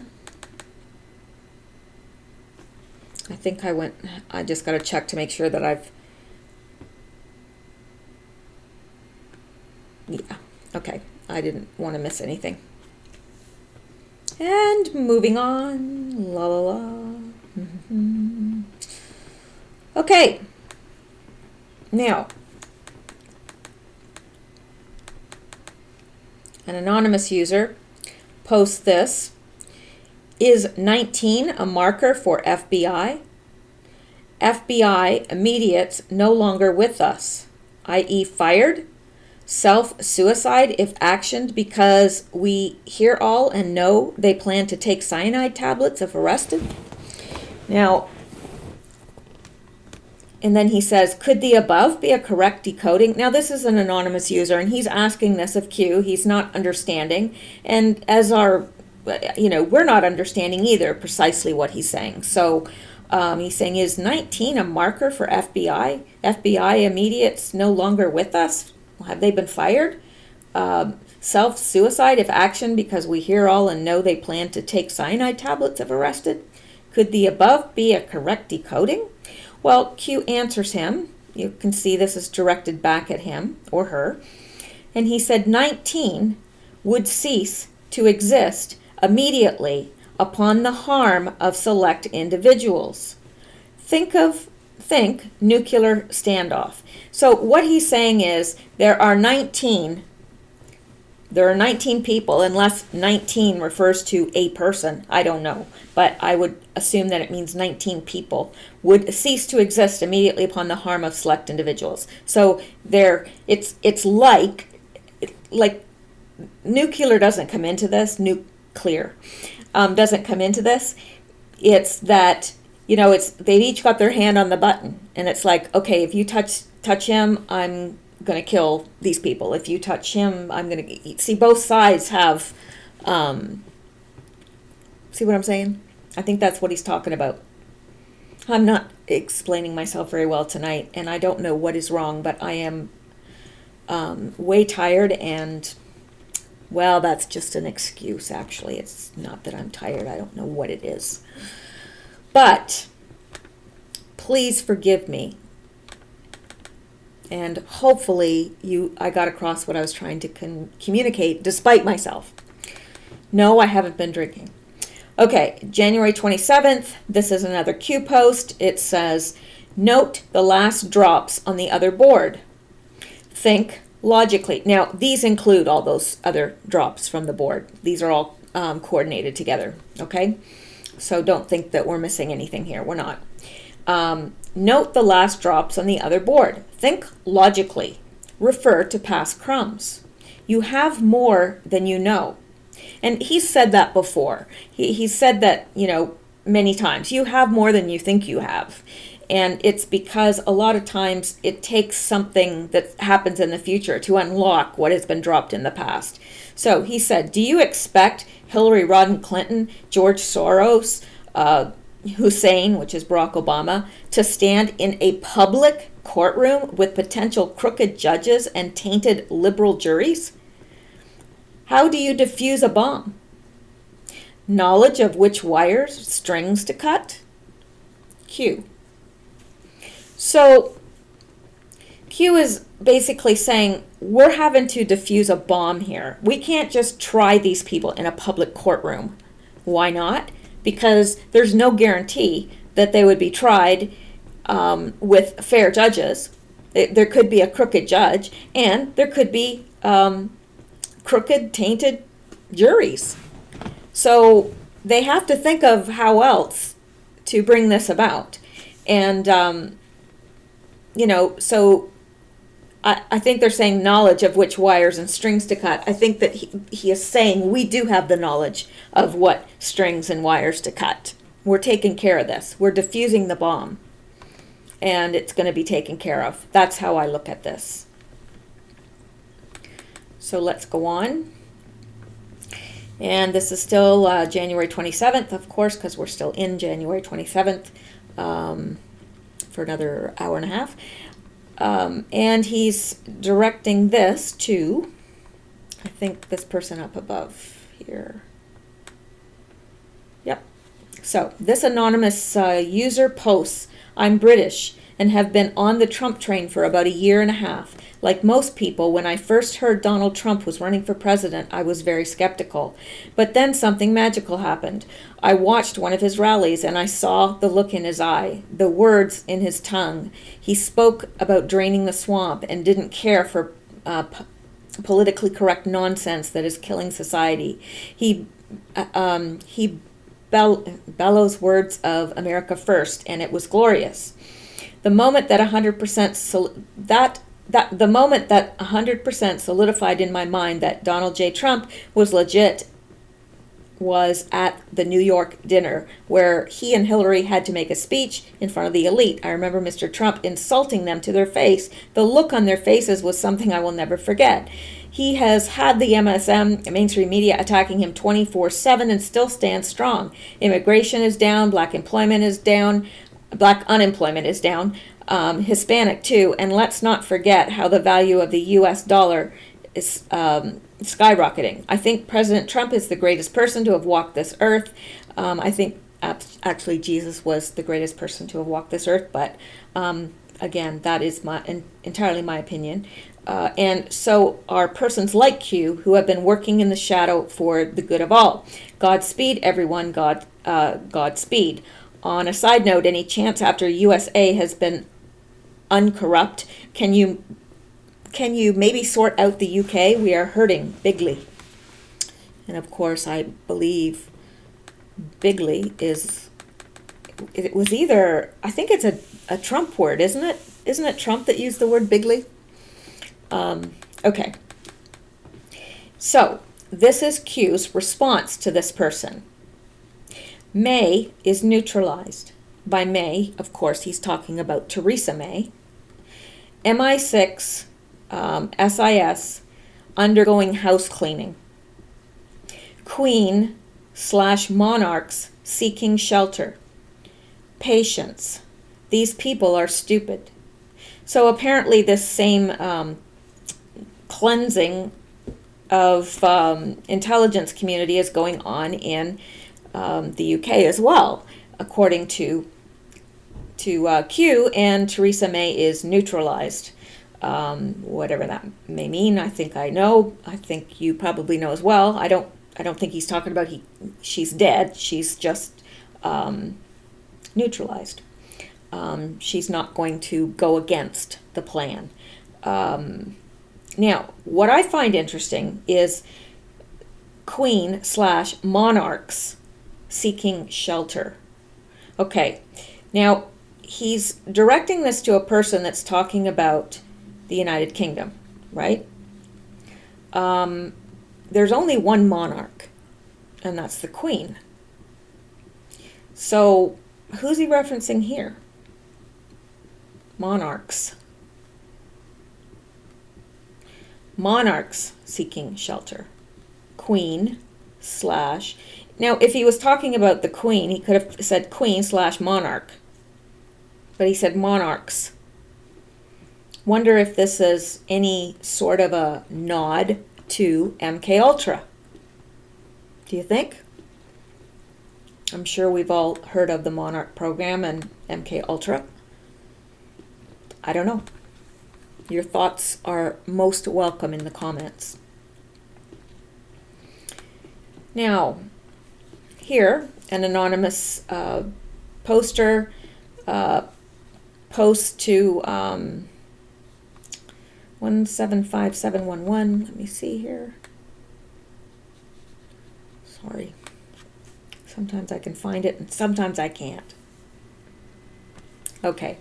I just got to check to make sure that yeah, okay. I didn't want to miss anything. And moving on, la la la. Okay. Now, an anonymous user posts this. Is 19 a marker for FBI? FBI immediates no longer with us, i.e. fired? Self-suicide if actioned because we hear all and know they plan to take cyanide tablets if arrested? Now, and then he says, could the above be a correct decoding? Now, this is an anonymous user, and he's asking this of Q. He's not understanding. And as our, we're not understanding either precisely what he's saying. So he's saying, is 19 a marker for FBI? FBI immediates no longer with us? Have they been fired? Self-suicide if action because we hear all and know they plan to take cyanide tablets if arrested? Could the above be a correct decoding? Well, Q answers him. You can see this is directed back at him or her. And he said 19 would cease to exist immediately upon the harm of select individuals. Think nuclear standoff. So what he's saying is there are 19 people, unless 19 refers to a person. I don't know, but I would assume that it means 19 people would cease to exist immediately upon the harm of select individuals. So it's like nuclear doesn't come into this. Nuclear doesn't come into this. It's that they've each got their hand on the button, and it's like, okay, if you touch him, I'm going to kill these people. If you touch him, I'm going to see. Both sides have. See what I'm saying? I think that's what he's talking about. I'm not explaining myself very well tonight, and I don't know what is wrong, but I am way tired, and well, that's just an excuse. Actually, it's not that I'm tired. I don't know what it is. But please forgive me. And hopefully I got across what I was trying to communicate despite myself. No, I haven't been drinking. Okay, January 27th, this is another Q post. It says, note the last drops on the other board. Think logically. Now, these include all those other drops from the board. These are all coordinated together, okay? So don't think that we're missing anything here. We're not. Note the last drops on the other board. Think logically. Refer to past crumbs. You have more than you know. And he's said that before. He's said that, many times. You have more than you think you have. And it's because a lot of times it takes something that happens in the future to unlock what has been dropped in the past. So he said, do you expect Hillary Rodham Clinton, George Soros, Hussein, which is Barack Obama, to stand in a public courtroom with potential crooked judges and tainted liberal juries? How do you defuse a bomb? Knowledge of which wires, strings to cut? Q. So Q is basically saying we're having to defuse a bomb here. We can't just try these people in a public courtroom. Why not? Because there's no guarantee that they would be tried with fair judges. There could be a crooked judge, and there could be crooked, tainted juries. So they have to think of how else to bring this about. And, so I think they're saying knowledge of which wires and strings to cut. I think that he is saying we do have the knowledge of what strings and wires to cut. We're taking care of this. We're diffusing the bomb. And it's going to be taken care of. That's how I look at this. So let's go on. And this is still January 27th, of course, because we're still in January 27th for another hour and a half. And he's directing this to, I think, this person up above here. Yep. So this anonymous user posts, "I'm British and have been on the Trump train for about a year and a half. Like most people, when I first heard Donald Trump was running for president, I was very skeptical. But then something magical happened. I watched one of his rallies and I saw the look in his eye, the words in his tongue. He spoke about draining the swamp and didn't care for politically correct nonsense that is killing society. He bellows words of America first, and it was glorious. The moment that 100% solidified in my mind that Donald J. Trump was legit was at the New York dinner where he and Hillary had to make a speech in front of the elite. I remember Mr. Trump insulting them to their face. The look on their faces was something I will never forget. He has had the MSM, mainstream media, attacking him 24/7 and still stands strong. Immigration is down, black unemployment is down, Hispanic too, and let's not forget how the value of the US dollar is skyrocketing. I think President Trump is the greatest person to have walked this earth. I think actually Jesus was the greatest person to have walked this earth, but again, that is entirely my opinion. And so are persons like Q who have been working in the shadow for the good of all. Godspeed, everyone. Godspeed. On a side note, any chance after USA has been uncorrupt, can you maybe sort out the UK? We are hurting bigly. And of course, I believe bigly it was either, I think it's a Trump word, isn't it? Isn't it Trump that used the word bigly? Okay. So this is Q's response to this person. May is neutralized. By May, of course, he's talking about Theresa May. MI6, SIS, undergoing house cleaning. Queen/monarchs seeking shelter. Patience. These people are stupid. So apparently this same cleansing of intelligence community is going on in the UK as well, according to Q, and Theresa May is neutralized. Whatever that may mean, I think I know. I think you probably know as well. I don't think he's talking about she's dead. She's just neutralized. She's not going to go against the plan. Now, what I find interesting is Queen/monarchs seeking shelter. Okay, now he's directing this to a person that's talking about the United Kingdom, right? There's only one monarch, and that's the Queen. So who's he referencing here? Monarchs. Monarchs seeking shelter. Queen/. Now, if he was talking about the Queen, he could have said Queen/monarch. But he said monarchs. Wonder if this is any sort of a nod to MK Ultra. Do you think? I'm sure we've all heard of the Monarch program and MK Ultra. I don't know. Your thoughts are most welcome in the comments. Now, here, an anonymous poster posts to 175711. Let me see here. Sorry. Sometimes I can find it and sometimes I can't. Okay.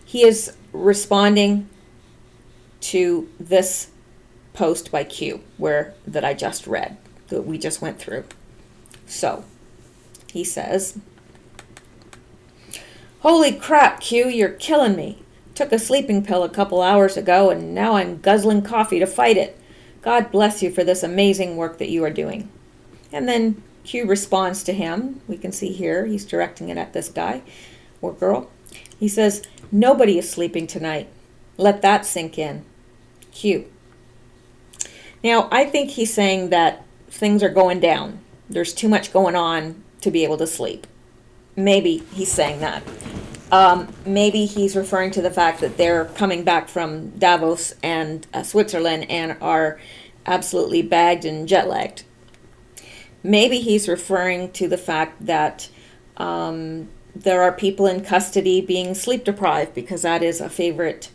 He is responding to this post by Q that I just read, that we just went through. So, he says, "Holy crap, Q, you're killing me. Took a sleeping pill a couple hours ago and now I'm guzzling coffee to fight it. God bless you for this amazing work that you are doing. And then Q responds to him. We can see here he's directing it at this guy or girl. He says, nobody is sleeping tonight. Let that sink in. Q. Now, I think he's saying that things are going down. There's too much going on to be able to sleep. Maybe he's saying that. Maybe he's referring to the fact that they're coming back from Davos and Switzerland and are absolutely bagged and jet lagged. Maybe he's referring to the fact that there are people in custody being sleep deprived, because that is a favorite.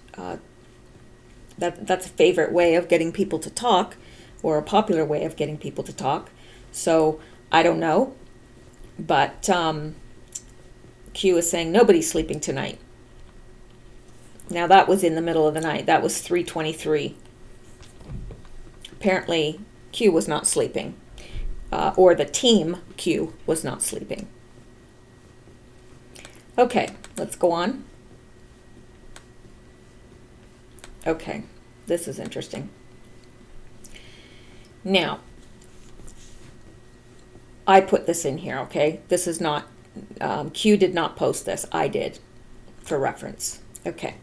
That's a favorite way of getting people to talk, or a popular way of getting people to talk. So I don't know, but Q is saying nobody's sleeping tonight. Now that was in the middle of the night. That was 3:23. Apparently Q was not sleeping, or the team Q was not sleeping. Okay, let's go on. Okay, this is interesting. Now, I put this in here, okay? This is not, Q did not post this. I did, for reference. Okay.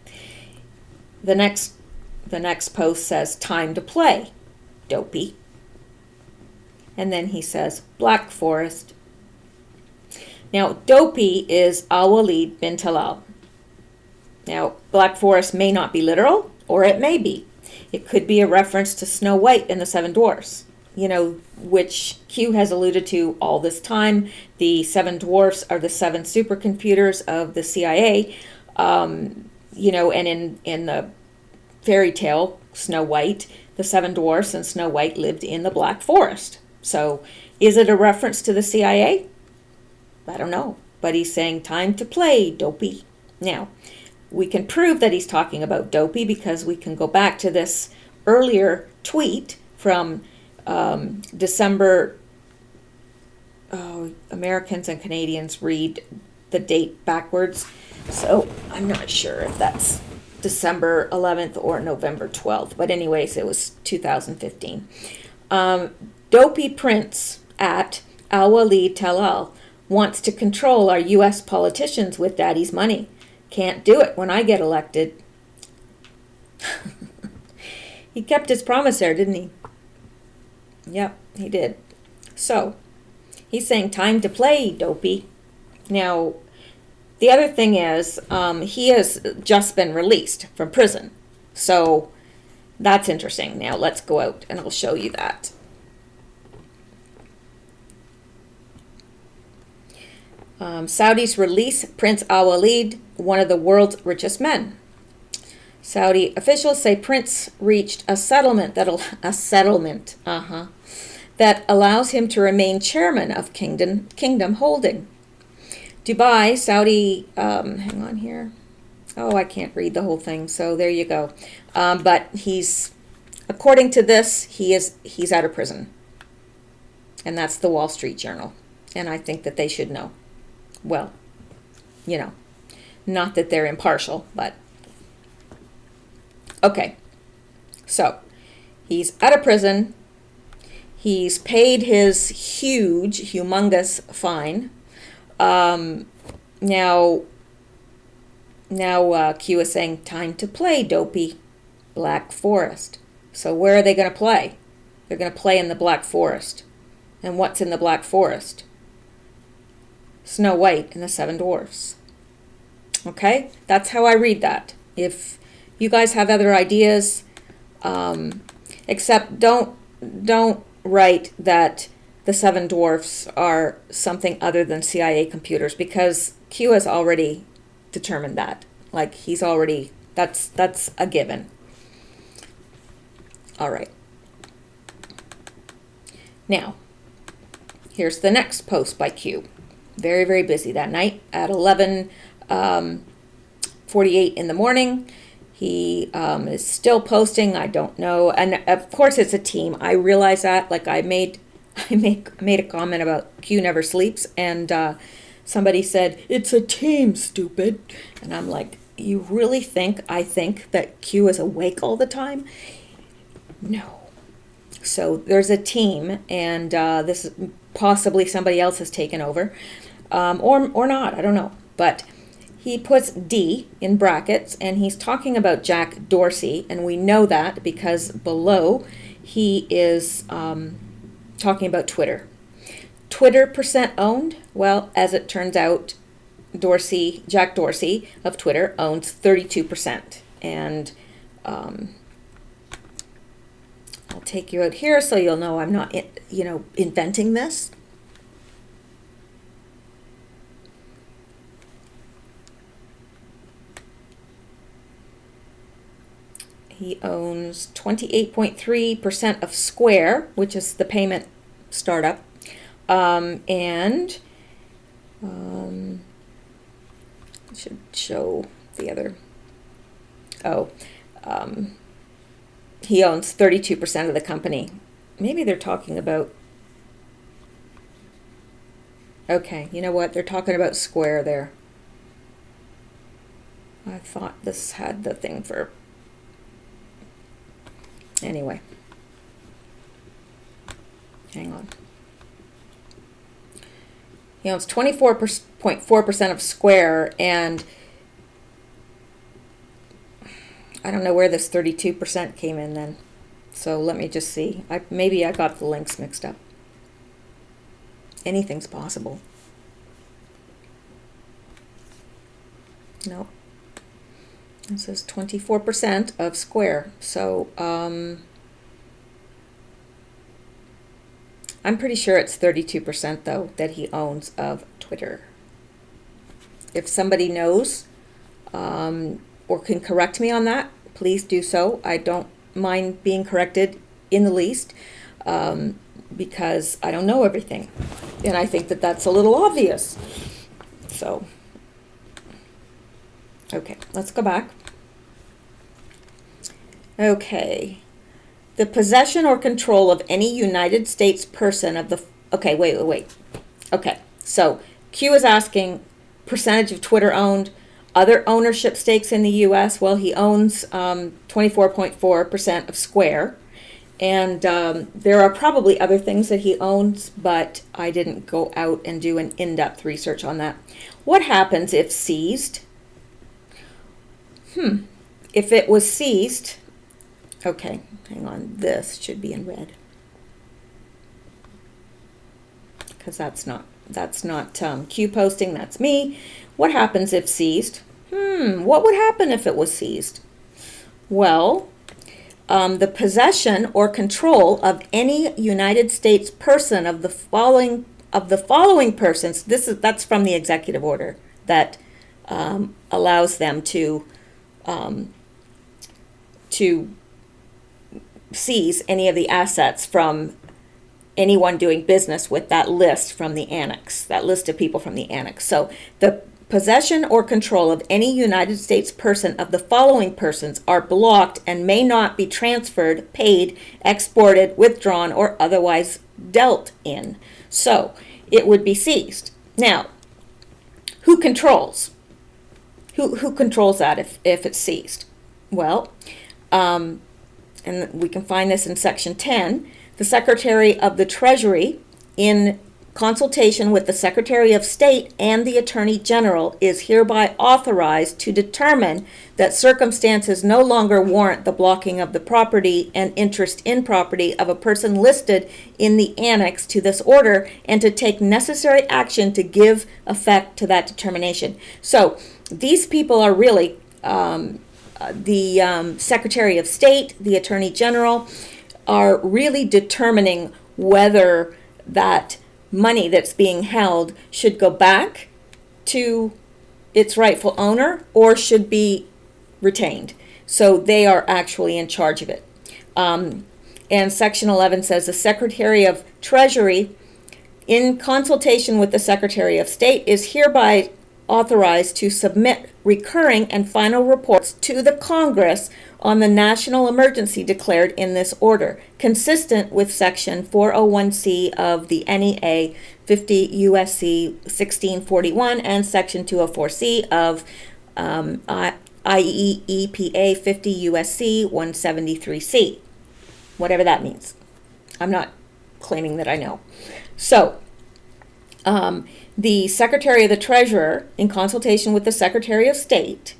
The next post says, time to play, dopey. And then he says, Black Forest. Now, dopey is Al-Walid bin Talal. Now, Black Forest may not be literal, or it may be. It could be a reference to Snow White and the Seven Dwarfs, which Q has alluded to all this time. The Seven Dwarfs are the 7 supercomputers of the CIA, and in the fairy tale Snow White, the 7 Dwarfs and Snow White lived in the Black Forest. So is it a reference to the CIA? I don't know, but he's saying time to play, dopey. Now, we can prove that he's talking about dopey because we can go back to this earlier tweet from December. Oh, Americans and Canadians read the date backwards, so I'm not sure if that's December 11th or November 12th, but anyways, it was 2015. Dopey Prince at Al-Walid Talal wants to control our U.S. politicians with daddy's money. Can't do it when I get elected. He kept his promise there, didn't he? Yep, he did. So, he's saying time to play, dopey. Now, the other thing is, he has just been released from prison. So, that's interesting. Now, let's go out and I'll show you that. Saudis release Prince Al-Walid, one of the world's richest men. Saudi officials say Prince reached a settlement that allows him to remain chairman of Kingdom Holding. Dubai, Saudi, hang on here. Oh, I can't read the whole thing, so there you go. But according to this, he's out of prison. And that's the Wall Street Journal. And I think that they should know. Well, not that they're impartial, but okay. So, he's out of prison. He's paid his humongous fine. Now Q is saying, time to play, dopey. Black Forest. So where are they going to play? They're going to play in the Black Forest. And what's in the Black Forest? Snow White and the 7 Dwarfs. Okay? That's how I read that. If you guys have other ideas, except don't write that the 7 Dwarfs are something other than CIA computers, because Q has already determined that. Like, he's already, that's a given. All right. Now, here's the next post by Q. Very, very busy that night at 11:48 in the morning. He is still posting. I don't know. And of course it's a team. I realize that. Like, I made a comment about Q never sleeps, and somebody said, it's a team, stupid. And I'm like, you really think I think that Q is awake all the time? No. So there's a team, and this is possibly somebody else has taken over, or not, I don't know. But he puts D in brackets, and he's talking about Jack Dorsey, and we know that because below he is talking about Twitter. Twitter percent owned? Well, as it turns out, Jack Dorsey of Twitter owns 32%. And I'll take you out here so you'll know I'm not, inventing this. He owns 28.3% of Square, which is the payment startup. Should show the other. He owns 32% of the company. Maybe they're talking about. Okay, you know what? They're talking about Square there. I thought this had the thing for. Anyway, hang on. He owns 24.4% of Square, and I don't know where this 32% came in then. So let me just see. Maybe I got the links mixed up. Anything's possible. No. It says 24% of Square. So I'm pretty sure it's 32% though that he owns of Twitter. If somebody knows or can correct me on that, please do so. I don't mind being corrected in the least because I don't know everything. And I think that that's a little obvious. So. Okay, let's go back. Okay. The possession or control of any United States person of the... Okay, wait. Okay, so Q is asking percentage of Twitter owned, other ownership stakes in the U.S. Well, he owns 24.4% of Square. And there are probably other things that he owns, but I didn't go out and do an in-depth research on that. What happens if seized? If it was seized, okay, hang on, this should be in red. Because that's not Q posting, that's me. What happens if seized? What would happen if it was seized? Well, the possession or control of any United States person of the following persons. That's from the executive order that allows them to seize any of the assets from anyone doing business with that list from the annex, that list of people from the annex. So the possession or control of any United States person of the following persons are blocked and may not be transferred, paid, exported, withdrawn, or otherwise dealt in. So it would be seized. Now, who controls? Who controls that if it's seized? Well, and we can find this in Section 10. The Secretary of the Treasury, in consultation with the Secretary of State and the Attorney General, is hereby authorized to determine that circumstances no longer warrant the blocking of the property and interest in property of a person listed in the annex to this order, and to take necessary action to give effect to that determination. So these people are really the Secretary of State, the Attorney General, are really determining whether that money that's being held should go back to its rightful owner or should be retained. So they are actually in charge of it. And Section 11 says the Secretary of Treasury, in consultation with the Secretary of State, is hereby authorized to submit recurring and final reports to the Congress on the national emergency declared in this order, consistent with Section 401C of the NEA 50 USC 1641 and Section 204C of IEEPA 50 USC 173C, whatever that means. I'm not claiming that I know. So, the Secretary of the Treasurer, in consultation with the Secretary of State,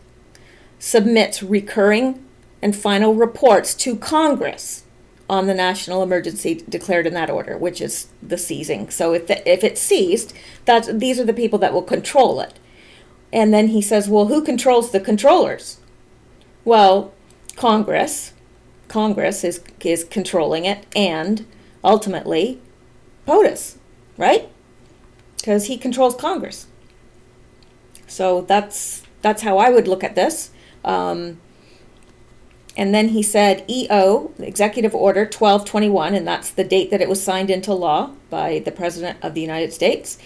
submits recurring and final reports to Congress on the national emergency declared in that order, which is the seizing. So if it's seized, these are the people that will control it. And then he says, well, who controls the controllers? Well, Congress is controlling it, and ultimately POTUS, right? Because he controls Congress. So that's how I would look at this. And then he said EO, Executive Order 1221, and that's the date that it was signed into law by the President of the United States.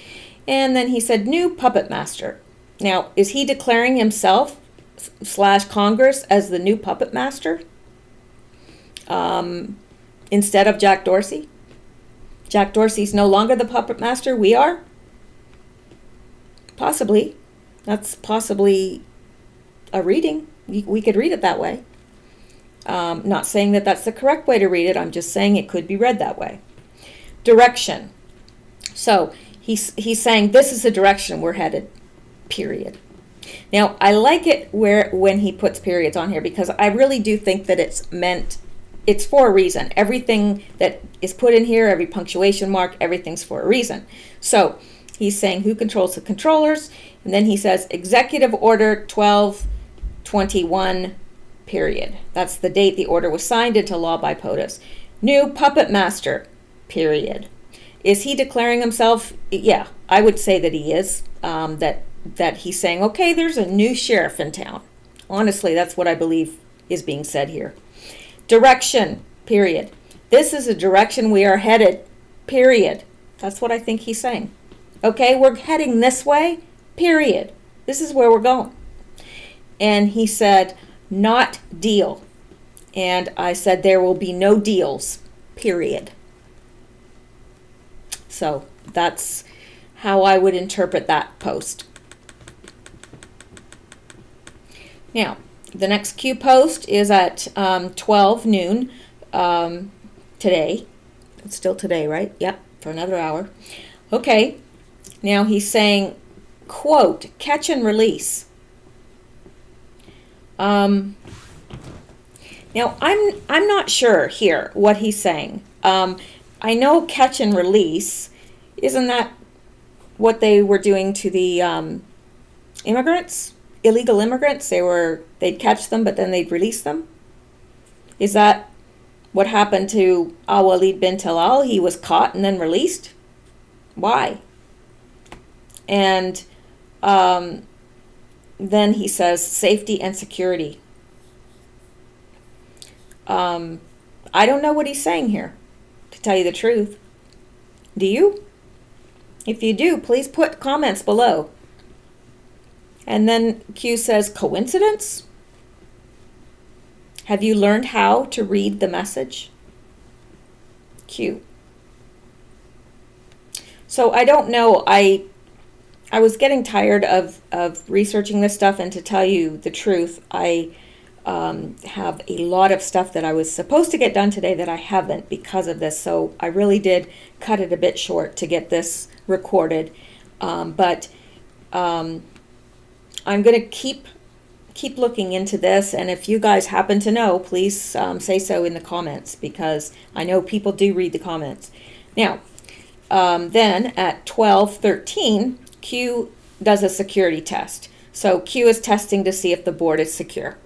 And then he said new puppet master. Now, is he declaring himself / Congress as the new puppet master instead of Jack Dorsey? Jack Dorsey's no longer the puppet master. We are? Possibly. That's possibly a reading. We could read it that way. Not saying that that's the correct way to read it. I'm just saying it could be read that way. Direction. So he's saying this is the direction we're headed, period. Now, I like it when he puts periods on here, because I really do think that it's for a reason. Everything that is put in here, every punctuation mark, everything's for a reason. So he's saying who controls the controllers, and then he says Executive Order 1221, period. That's the date the order was signed into law by POTUS. New puppet master, period. Is he declaring himself? Yeah, I would say that he is. That he's saying, okay, there's a new sheriff in town. Honestly, that's what I believe is being said here. Direction, period. This is the direction we are headed, period. That's what I think he's saying. Okay, we're heading this way, period. This is where we're going. And he said, not deal. And I said, there will be no deals, period. So that's how I would interpret that post. Now, the next Q post is at 12 noon today. It's still today, right? Yep, for another hour. Okay, now he's saying, quote, catch and release. Now, I'm not sure here what he's saying. I know catch and release, isn't that what they were doing to the immigrants, illegal immigrants? They'd catch them, but then they'd release them. Is that what happened to Al-Walid bin Talal? He was caught and then released. Why? And then he says safety and security. I don't know what he's saying here, to tell you the truth. Do you? If you do, please put comments below. And then Q says, coincidence? Have you learned how to read the message? Q. So I don't know. I was getting tired of researching this stuff, and to tell you the truth, I have a lot of stuff that I was supposed to get done today that I haven't because of this. So I really did cut it a bit short to get this recorded. But I'm going to keep looking into this, and if you guys happen to know, please say so in the comments, because I know people do read the comments. Now, then at 12:13, Q does a security test. So Q is testing to see if the board is secure.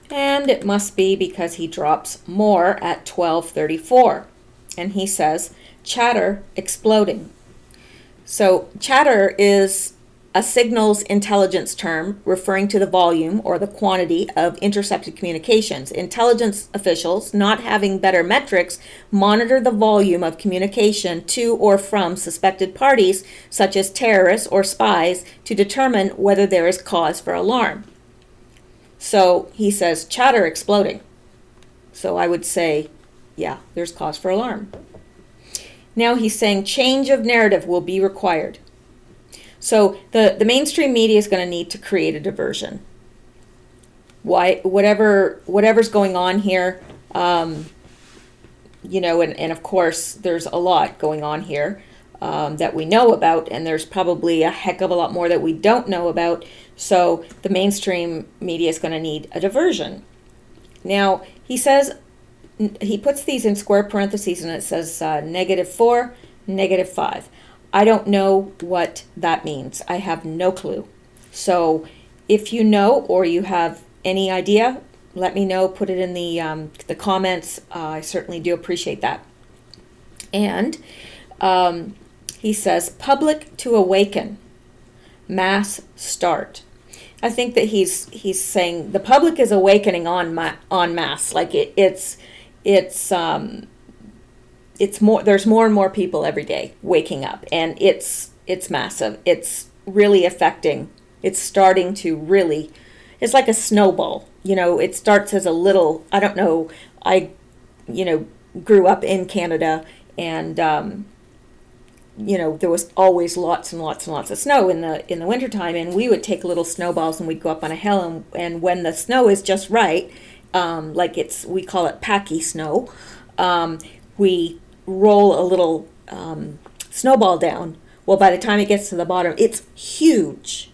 And it must be, because he drops more at 12:34. And he says, chatter exploding. So chatter is a signals intelligence term referring to the volume or the quantity of intercepted communications. Intelligence officials, not having better metrics, monitor the volume of communication to or from suspected parties, such as terrorists or spies, to determine whether there is cause for alarm. So he says chatter exploding. So I would say, yeah, there's cause for alarm. Now he's saying change of narrative will be required. So the mainstream media is going to need to create a diversion. whatever's going on here, and of course there's a lot going on here that we know about, and there's probably a heck of a lot more that we don't know about. So the mainstream media is going to need a diversion. Now, he says, he puts these in square parentheses, and it says -4, -5. I don't know what that means. I have no clue. So if you know, or you have any idea, let me know. Put it in the comments. I certainly do appreciate that. And he says, public to awaken, mass start. I think that he's saying the public is awakening en masse. Like it's more. There's more and more people every day waking up, and it's massive. It's really affecting. It's starting to really. It's like a snowball. It starts as a little. I don't know. I, grew up in Canada, and there was always lots and lots and lots of snow in the wintertime, and we would take little snowballs and we'd go up on a hill, and when the snow is just right, we call it packy snow, we roll a little snowball down. Well, by the time it gets to the bottom, it's huge.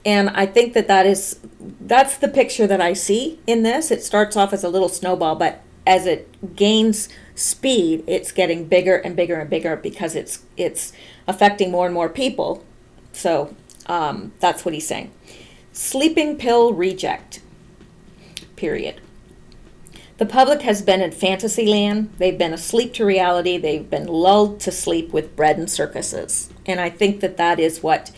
And I think that's the picture that I see in this. It starts off as a little snowball, but as it gains speed, it's getting bigger and bigger and bigger because it's affecting more and more people. So that's what he's saying. Sleeping pill reject, period. The public has been in fantasy land. They've been asleep to reality. They've been lulled to sleep with bread and circuses. And I think that is what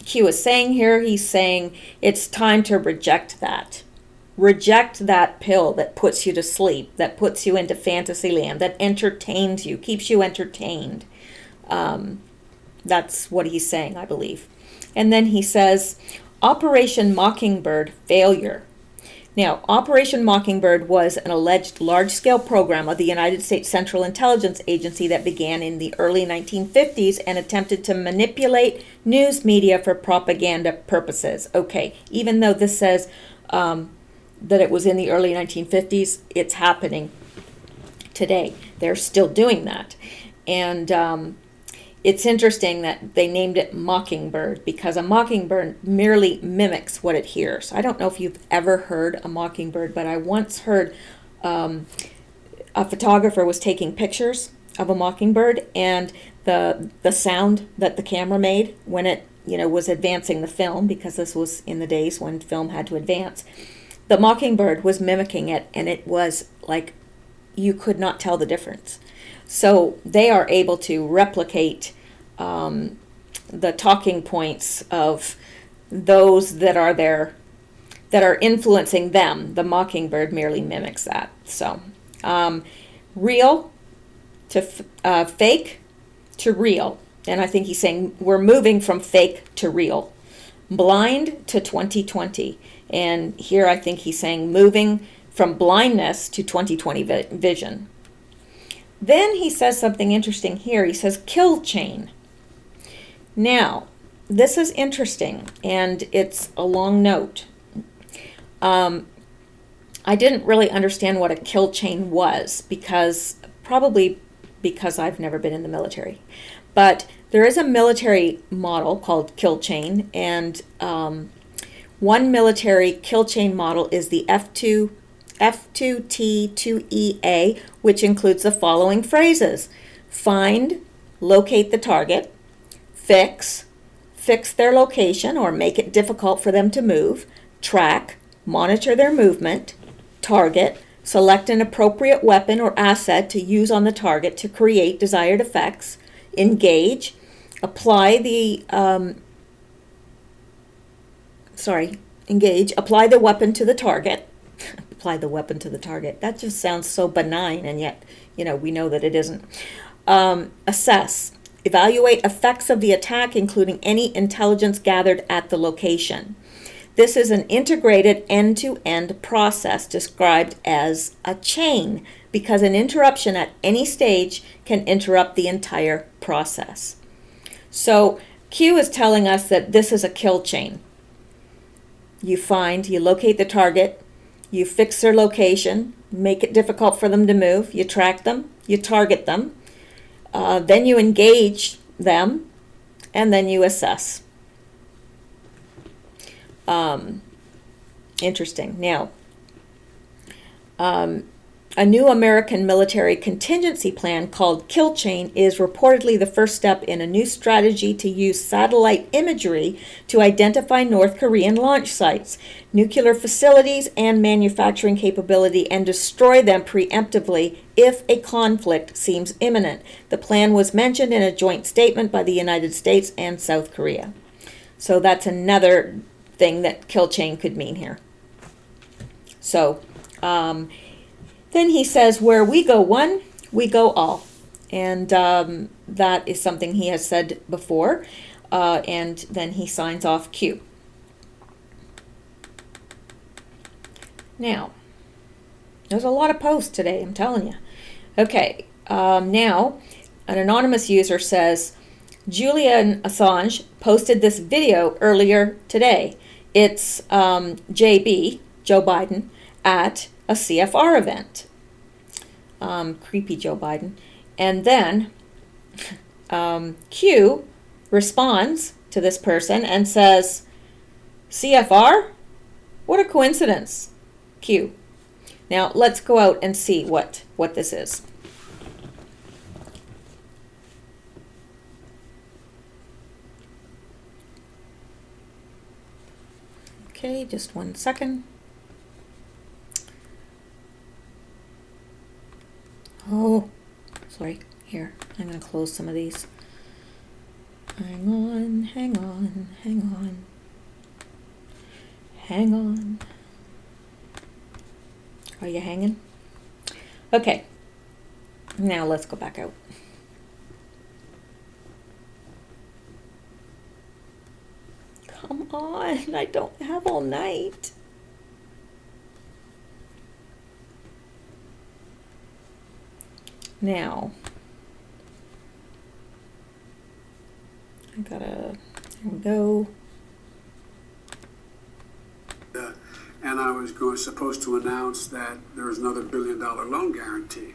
Q is saying here. He's saying it's time to reject that. Reject that pill that puts you to sleep, that puts you into fantasy land, that entertains you, keeps you entertained. That's what he's saying, I believe. And then he says, Operation Mockingbird failure. Now, Operation Mockingbird was an alleged large-scale program of the United States Central Intelligence Agency that began in the early 1950s and attempted to manipulate news media for propaganda purposes. Okay, even though this says that it was in the early 1950s, it's happening today. They're still doing that. And it's interesting that they named it Mockingbird because a mockingbird merely mimics what it hears. I don't know if you've ever heard a mockingbird, but I once heard a photographer was taking pictures of a mockingbird, and the sound that the camera made when it was advancing the film, because this was in the days when film had to advance, the mockingbird was mimicking it, and it was like you could not tell the difference. So they are able to replicate the talking points of those that are there, that are influencing them. The mockingbird merely mimics that. So real to fake to real. And I think he's saying we're moving from fake to real. Blind to 2020. And here I think he's saying moving from blindness to 2020 vision. Then he says something interesting here. He says kill chain. Now, this is interesting, and it's a long note. I didn't really understand what a kill chain was, probably because I've never been in the military. But there is a military model called kill chain, and one military kill chain model is the F2T2EA, which includes the following phrases: find, locate the target; fix their location or make it difficult for them to move; track, monitor their movement; target, select an appropriate weapon or asset to use on the target to create desired effects; engage, apply the weapon to the target. Apply the weapon to the target. That just sounds so benign, and yet, we know that it isn't. Assess, evaluate effects of the attack, including any intelligence gathered at the location. This is an integrated end-to-end process described as a chain, because an interruption at any stage can interrupt the entire process. So Q is telling us that this is a kill chain. you locate the target, you fix their location, make it difficult for them to move, you track them, you target them, then you engage them, and then you assess. Interesting. Now, a new American military contingency plan called Kill Chain is reportedly the first step in a new strategy to use satellite imagery to identify North Korean launch sites, nuclear facilities, and manufacturing capability and destroy them preemptively if a conflict seems imminent. The plan was mentioned in a joint statement by the United States and South Korea. So that's another thing that Kill Chain could mean here. So, then he says, where we go one, we go all. And that is something he has said before. And then he signs off Q. Now, there's a lot of posts today, I'm telling you. Okay, now, an anonymous user says, Julian Assange posted this video earlier today. It's JB, Joe Biden, at a CFR event. Creepy Joe Biden. And then Q responds to this person and says, CFR? What a coincidence. Q. Now let's go out and see what this is. Okay, just 1 second. Oh, sorry. Here, I'm going to close some of these. Hang on, hang on, hang on. Hang on. Are you hanging? Okay. Now let's go back out. Come on, I don't have all night. Now, there we go. And I was supposed to announce that there was another $1 billion loan guarantee.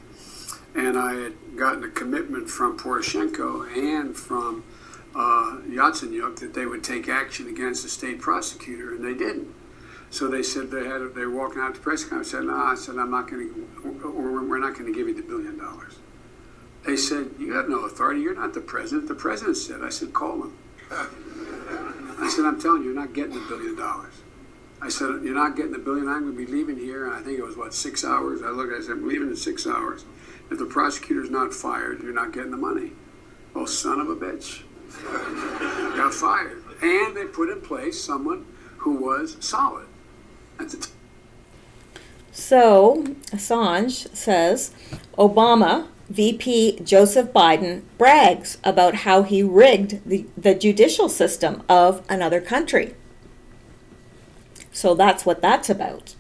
And I had gotten a commitment from Poroshenko and from Yatsenyuk that they would take action against the state prosecutor, and they didn't. So they said they were walking out to the press conference. I said, no, I'm not going to, or we're not going to give you the $1 billion. They said, you have no authority. You're not the president. The president said. I said, call him. I said, I'm telling you, you're not getting the $1 billion. I said, you're not getting the $1 billion. I'm going to be leaving here. And I think it was, 6 hours? I said, I'm leaving in 6 hours. If the prosecutor's not fired, you're not getting the money. Oh, son of a bitch. Got fired. And they put in place someone who was solid at the time. So, Assange says, Obama VP Joseph Biden brags about how he rigged the judicial system of another country. So that's what that's about.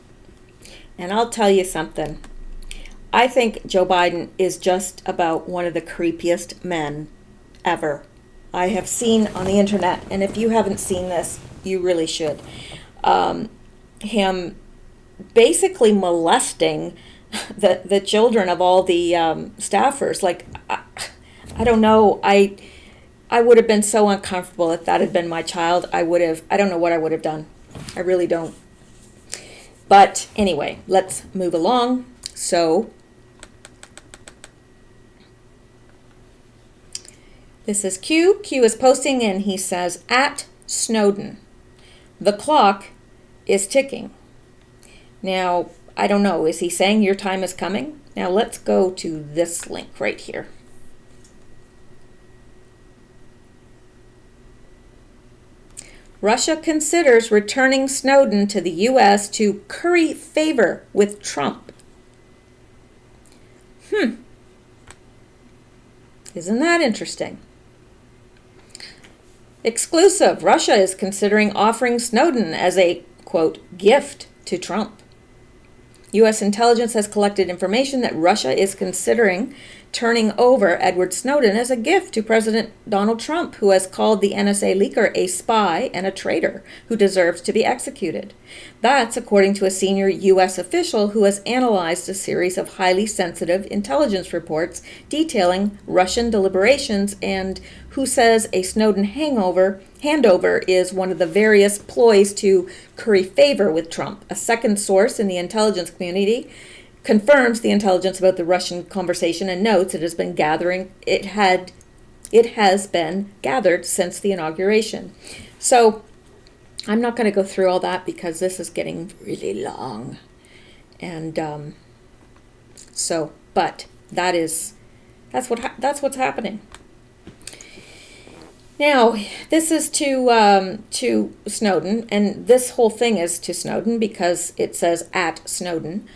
And I'll tell you something. I think Joe Biden is just about one of the creepiest men ever I have seen on the internet. And if you haven't seen this, you really should. Him basically molesting the children of all the staffers. Like, I don't know. I would have been so uncomfortable if that had been my child. I don't know what I would have done. I really don't. But anyway, let's move along. So, this is Q. Q is posting and he says, at Snowden, the clock is ticking. Now, I don't know. Is he saying your time is coming? Now, let's go to this link right here. Russia considers returning Snowden to the U.S. to curry favor with Trump. Isn't that interesting? Exclusive. Russia is considering offering Snowden as a, quote, gift to Trump. U.S. intelligence has collected information that Russia is considering turning over Edward Snowden as a gift to President Donald Trump, who has called the NSA leaker a spy and a traitor who deserves to be executed. That's according to a senior U.S. official who has analyzed a series of highly sensitive intelligence reports detailing Russian deliberations and who says a Snowden handover is one of the various ploys to curry favor with Trump. A second source in the intelligence community confirms the intelligence about the Russian conversation and notes it has been gathered since the inauguration. So I'm not going to go through all that because this is getting really long. And but that's what's happening. Now, this is to Snowden, and this whole thing is to Snowden because it says at Snowden.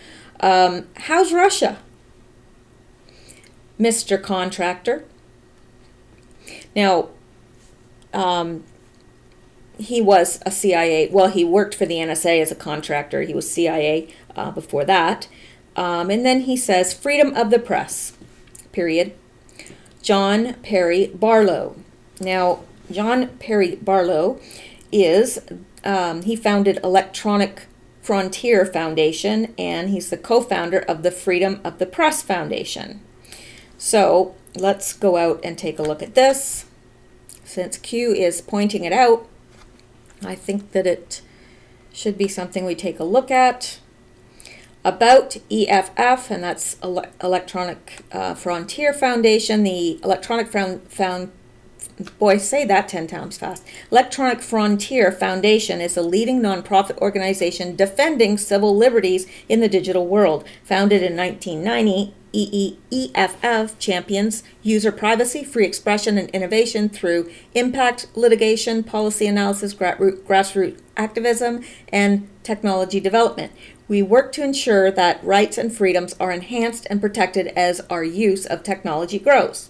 How's Russia, Mr. Contractor? Now, he was a CIA, well, he worked for the NSA as a contractor. He was CIA before that. And then he says, freedom of the press, period. John Perry Barlow. Now, John Perry Barlow is, he founded Electronic Frontier Foundation, and he's the co-founder of the Freedom of the Press Foundation. So let's go out and take a look at this. Since Q is pointing it out, I think that it should be something we take a look at. About EFF, and that's Electronic Frontier Foundation. The Electronic Boy, say that 10 times fast. Electronic Frontier Foundation is a leading nonprofit organization defending civil liberties in the digital world. Founded in 1990, EFF champions user privacy, free expression, and innovation through impact litigation, policy analysis, grassroots activism, and technology development. We work to ensure that rights and freedoms are enhanced and protected as our use of technology grows.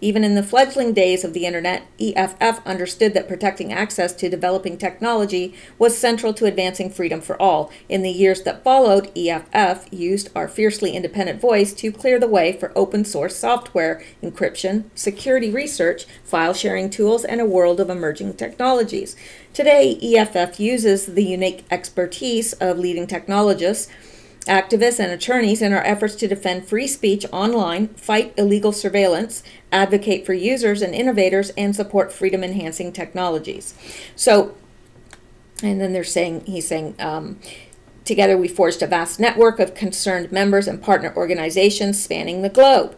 Even in the fledgling days of the internet, EFF understood that protecting access to developing technology was central to advancing freedom for all. In the years that followed, EFF used our fiercely independent voice to clear the way for open source software, encryption, security research, file sharing tools, and a world of emerging technologies. Today, EFF uses the unique expertise of leading technologists, activists, and attorneys in our efforts to defend free speech online, fight illegal surveillance, advocate for users and innovators, and support freedom-enhancing technologies. So, and then he's saying, together we forged a vast network of concerned members and partner organizations spanning the globe.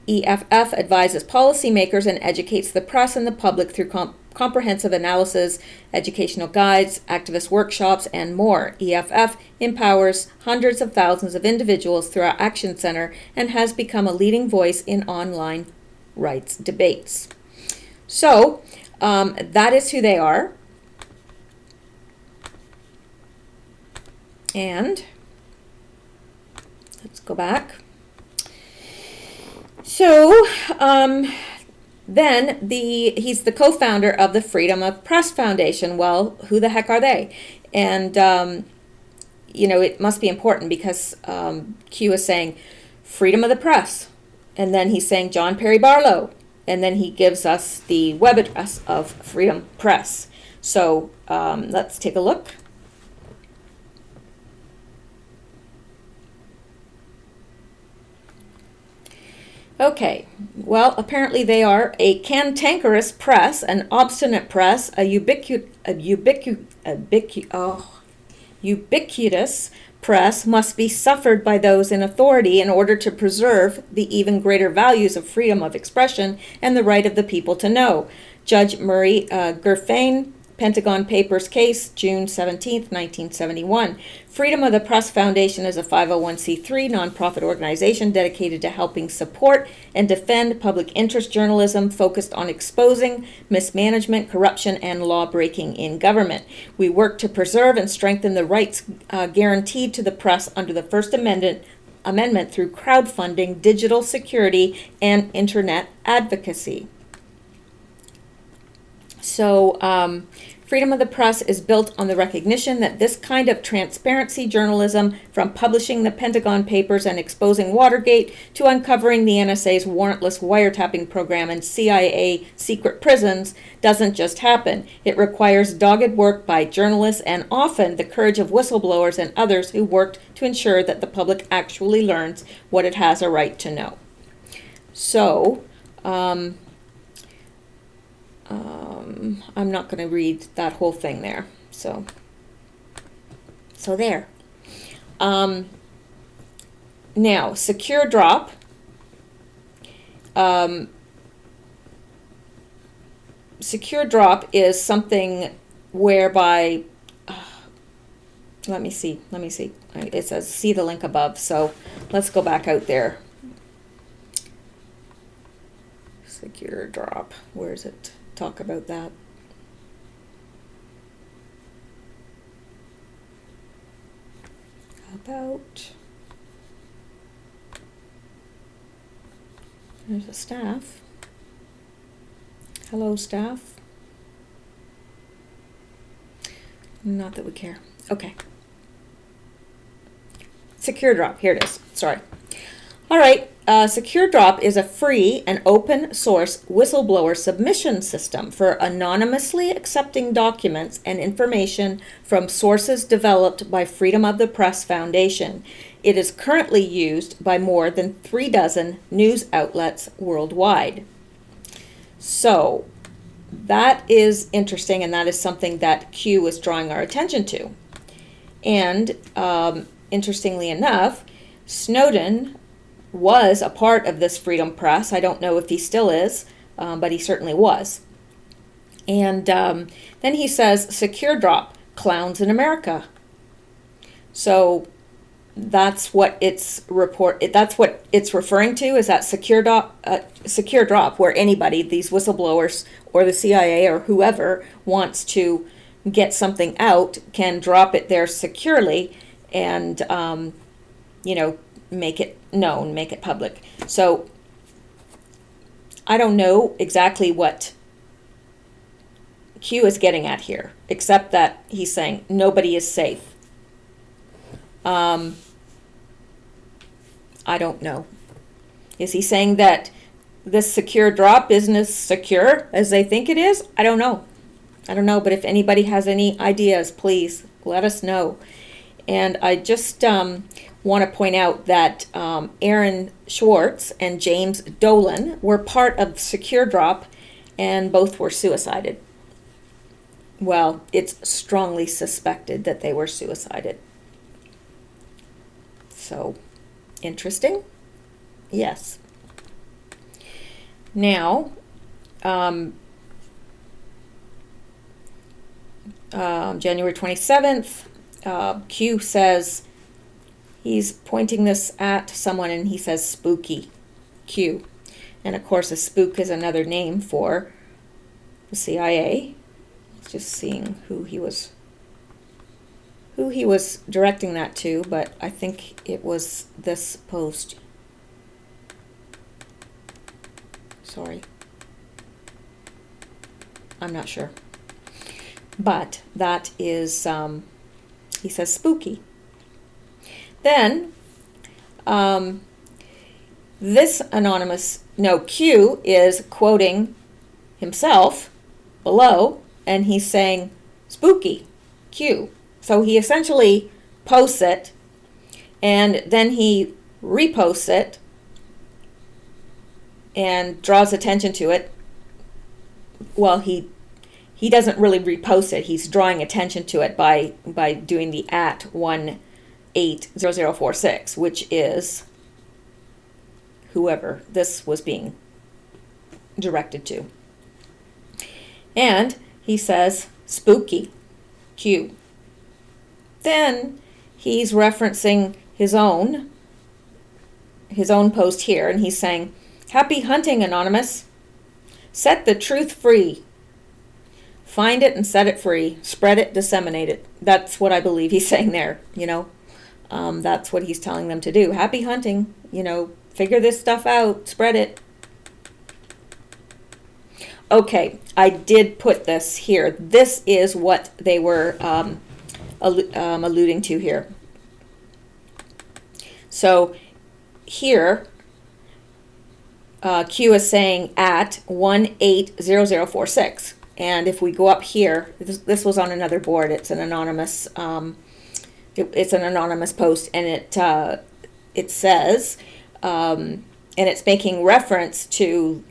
EFF advises policymakers and educates the press and the public through comprehensive analysis, educational guides, activist workshops, and more. EFF empowers hundreds of thousands of individuals through our Action Center and has become a leading voice in online rights debates. So, that is who they are. And let's go back. So, then he's the co-founder of the Freedom of Press Foundation. Well, who the heck are they? And, it must be important because Q is saying freedom of the press. And then he's saying John Perry Barlow. And then he gives us the web address of Freedom Press. So let's take a look. Okay, well, apparently they are a cantankerous press, an obstinate press, a ubiquitous press must be suffered by those in authority in order to preserve the even greater values of freedom of expression and the right of the people to know. Judge Murray Gerfain, Pentagon Papers case, June 17, 1971. Freedom of the Press Foundation is a 501c3 nonprofit organization dedicated to helping support and defend public interest journalism focused on exposing mismanagement, corruption, and law-breaking in government. We work to preserve and strengthen the rights guaranteed to the press under the First Amendment through crowdfunding, digital security, and internet advocacy. So freedom of the press is built on the recognition that this kind of transparency journalism, from publishing the Pentagon Papers and exposing Watergate to uncovering the NSA's warrantless wiretapping program and CIA secret prisons, doesn't just happen. It requires dogged work by journalists and often the courage of whistleblowers and others who worked to ensure that the public actually learns what it has a right to know. So, I'm not going to read that whole thing there. So there. Now, secure drop. Secure drop is something whereby, let me see. It says see the link above. So let's go back out there. Secure drop. Where is it? Talk about that. There's a staff. Hello, staff. Not that we care. Okay. Secure drop. Here it is. Sorry. All right. Secure Drop is a free and open source whistleblower submission system for anonymously accepting documents and information from sources developed by Freedom of the Press Foundation. It is currently used by more than 36 news outlets worldwide. So that is interesting, and that is something that Q is drawing our attention to. And interestingly enough, Snowden was a part of this Freedom Press. I don't know if he still is, but he certainly was. And then he says, secure drop, clowns in America. So that's what it's referring to, is that secure drop, where anybody, these whistleblowers or the CIA or whoever wants to get something out, can drop it there securely and, make it known, make it public. So I don't know exactly what Q is getting at here, except that he's saying nobody is safe. I don't know. Is he saying that this secure drop isn't as secure as they think it is? I don't know. But if anybody has any ideas, please let us know. And I just want to point out that Aaron Schwartz and James Dolan were part of Secure Drop, and both were suicided. Well, it's strongly suspected that they were suicided. So, interesting? Yes. Now, January 27th, Q says, he's pointing this at someone and he says spooky, Q. And of course a spook is another name for the CIA. Just seeing who he was directing that to, but I think it was this post. Sorry. I'm not sure. But that is, he says spooky. Then, this Q is quoting himself below, and he's saying spooky, Q. So he essentially posts it, and then he reposts it, and draws attention to it. Well, he doesn't really repost it. He's drawing attention to it by doing the @180046, which is whoever this was being directed to. And he says, spooky, Q. Then he's referencing his own post here, and he's saying, happy hunting, Anonymous. Set the truth free. Find it and set it free. Spread it, disseminate it. That's what I believe he's saying there, That's what he's telling them to do. Happy hunting, figure this stuff out, spread it. Okay, I did put this here. This is what they were alluding to here. So here, Q is saying at 180046. And if we go up here, this was on another board. It's an anonymous. It's an anonymous post, and it says, and it's making reference to.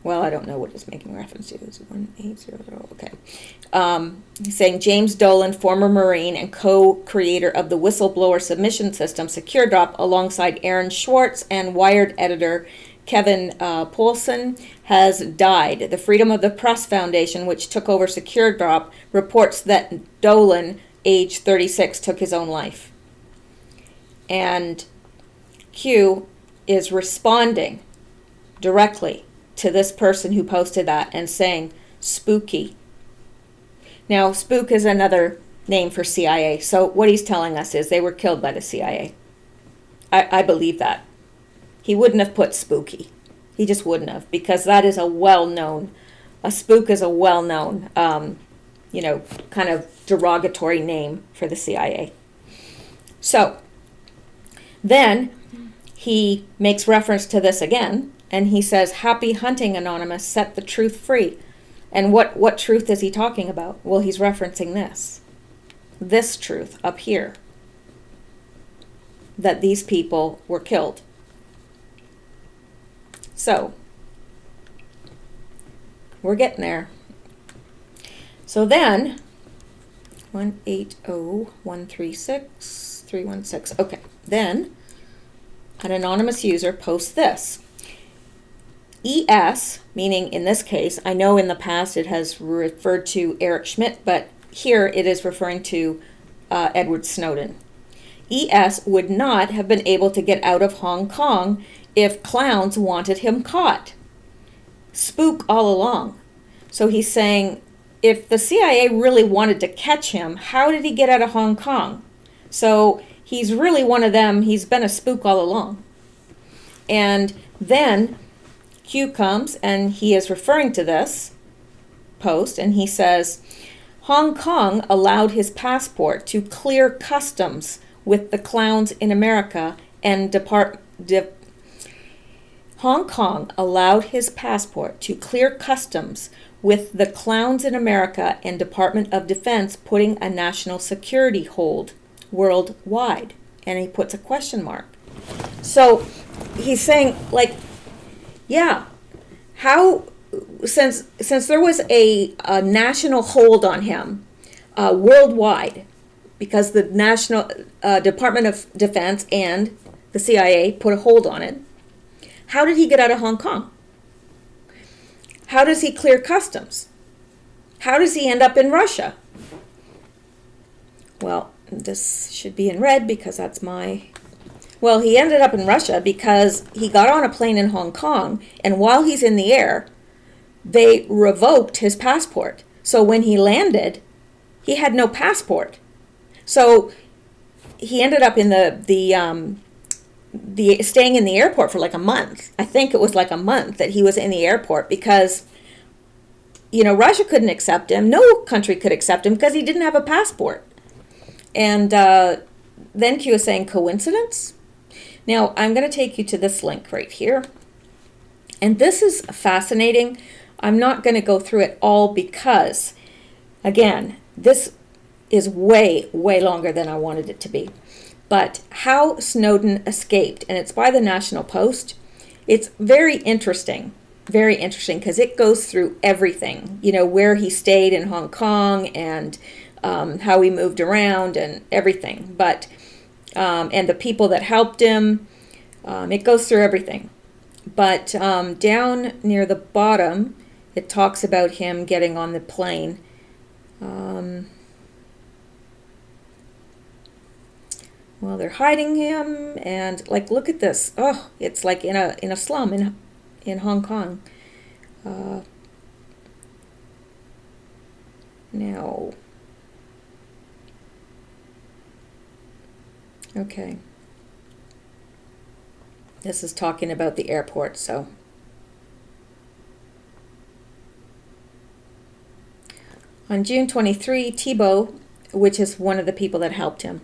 Well, I don't know what it's making reference to. It's 1800. Okay. He's saying James Dolan, former Marine and co-creator of the whistleblower submission system SecureDrop, alongside Aaron Schwartz and Wired editor Kevin Poulsen, has died. The Freedom of the Press Foundation, which took over SecureDrop, reports that Dolan, age 36, took his own life. And Q is responding directly to this person who posted that and saying, spooky. Now, spook is another name for CIA. So what he's telling us is they were killed by the CIA. I believe that. He wouldn't have put spooky. He just wouldn't have, because that is a spook is a well-known, kind of derogatory name for the CIA. So then he makes reference to this again, and he says, happy hunting, Anonymous, set the truth free. And what truth is he talking about? Well, he's referencing this truth up here, that these people were killed. So we're getting there. So then 180.136.316. Okay, then an anonymous user posts this. ES, meaning in this case, I know in the past it has referred to Eric Schmidt, but here it is referring to Edward Snowden. ES would not have been able to get out of Hong Kong if clowns wanted him caught. Spook all along. So he's saying, if the CIA really wanted to catch him, how did he get out of Hong Kong? So he's really one of them. He's been a spook all along. And then Q comes and he is referring to this post, and he says, Hong Kong allowed his passport to clear customs with the clowns in America and Hong Kong allowed his passport to clear customs with the clowns in America and Department of Defense putting a national security hold worldwide. And he puts a question mark. So he's saying, like, yeah, how, since there was a national hold on him worldwide, because the National Department of Defense and the CIA put a hold on it, how did he get out of Hong Kong? How does he clear customs? How does he end up in Russia? Well, this should be in red because that's my... Well, he ended up in Russia because he got on a plane in Hong Kong, and while he's in the air, they revoked his passport. So when he landed, he had no passport. So he ended up in the staying in the airport for like a month. I think it was like a month that he was in the airport because, Russia couldn't accept him. No country could accept him because he didn't have a passport. And then Q is saying, coincidence? Now, I'm going to take you to this link right here. And this is fascinating. I'm not going to go through it all because, again, this is way, way longer than I wanted it to be. But how Snowden escaped, and it's by the National Post. It's very interesting because it goes through everything, where he stayed in Hong Kong and how he moved around and everything. But and the people that helped him, it goes through everything. But down near the bottom, it talks about him getting on the plane. Well, they're hiding him, and look at this. Oh, it's like in a slum in Hong Kong. Now, okay. This is talking about the airport, so On June 23, Thibault, which is one of the people that helped him,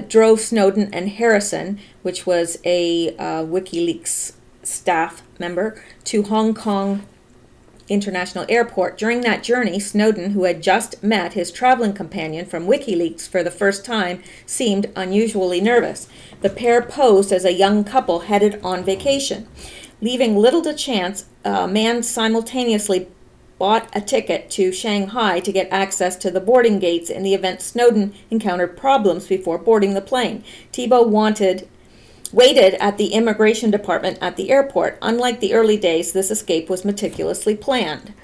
drove Snowden and Harrison, which was a WikiLeaks staff member, to Hong Kong International Airport. During that journey, Snowden, who had just met his traveling companion from WikiLeaks for the first time, seemed unusually nervous. The pair posed as a young couple headed on vacation. Leaving little to chance, a man simultaneously bought a ticket to Shanghai to get access to the boarding gates in the event Snowden encountered problems before boarding the plane. Thibault waited at the immigration department at the airport. Unlike the early days, this escape was meticulously planned.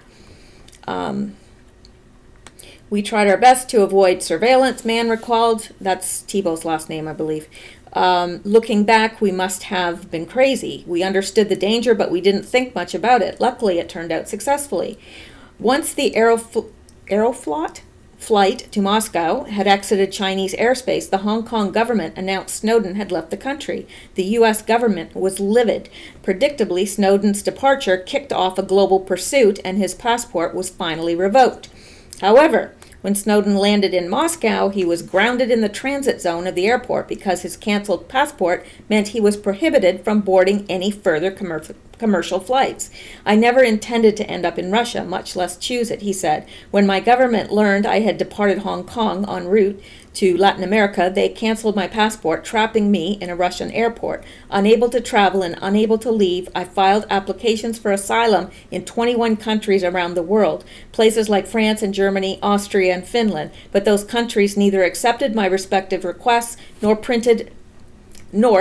We tried our best to avoid surveillance, Mann recalled. That's Thibault's last name, I believe. Looking back, we must have been crazy. We understood the danger, but we didn't think much about it. Luckily, it turned out successfully. Once the Aeroflot flight to Moscow had exited Chinese airspace, the Hong Kong government announced Snowden had left the country. The U.S. government was livid. Predictably, Snowden's departure kicked off a global pursuit, and his passport was finally revoked. However, when Snowden landed in Moscow, he was grounded in the transit zone of the airport because his canceled passport meant he was prohibited from boarding any further commercial flights. I never intended to end up in Russia, much less choose it, he said. When my government learned I had departed Hong Kong en route to Latin America, they canceled my passport, trapping me in a Russian airport. Unable to travel and unable to leave, I filed applications for asylum in 21 countries around the world, places like France and Germany, Austria and Finland, but those countries neither accepted my respective requests nor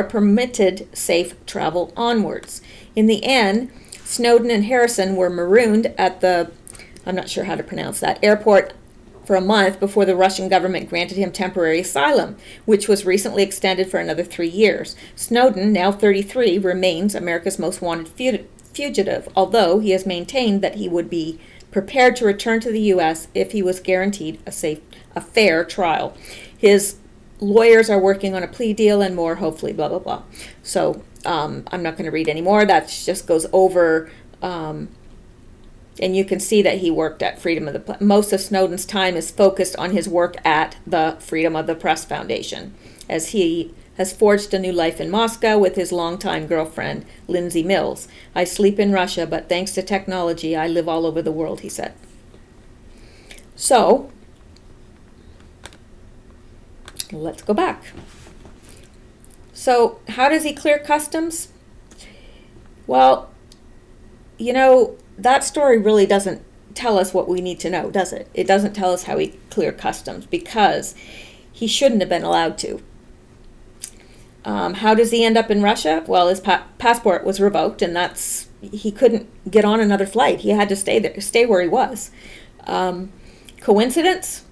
permitted safe travel onwards. In the end, Snowden and Harrison were marooned at the, I'm not sure how to pronounce that, airport for a month before the Russian government granted him temporary asylum, which was recently extended for another 3 years. Snowden, now 33, remains America's most wanted fugitive, although he has maintained that he would be prepared to return to the U.S. if he was guaranteed a fair trial. His lawyers are working on a plea deal and more, hopefully, blah, blah, blah. So I'm not going to read any more. That just goes over... and you can see that he worked at most of Snowden's time is focused on his work at the Freedom of the Press Foundation, as he has forged a new life in Moscow with his longtime girlfriend, Lindsay Mills. I sleep in Russia, but thanks to technology, I live all over the world, he said. So, let's go back. So, how does he clear customs? Well, you know, that story really doesn't tell us what we need to know, does it? It doesn't tell us how he cleared customs because he shouldn't have been allowed to. How does he end up in Russia? Well, his passport was revoked, and he couldn't get on another flight. He had to stay where he was. Coincidence?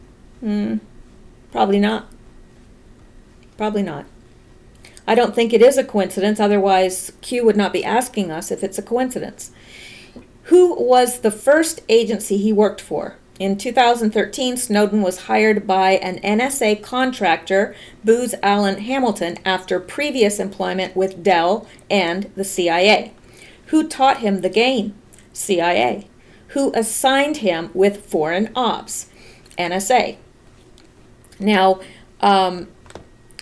Probably not. Probably not. I don't think it is a coincidence, otherwise Q would not be asking us if it's a coincidence. Who was the first agency he worked for? In 2013, Snowden was hired by an NSA contractor, Booz Allen Hamilton, after previous employment with Dell and the CIA. Who taught him the game? CIA. Who assigned him with foreign ops? NSA. Now,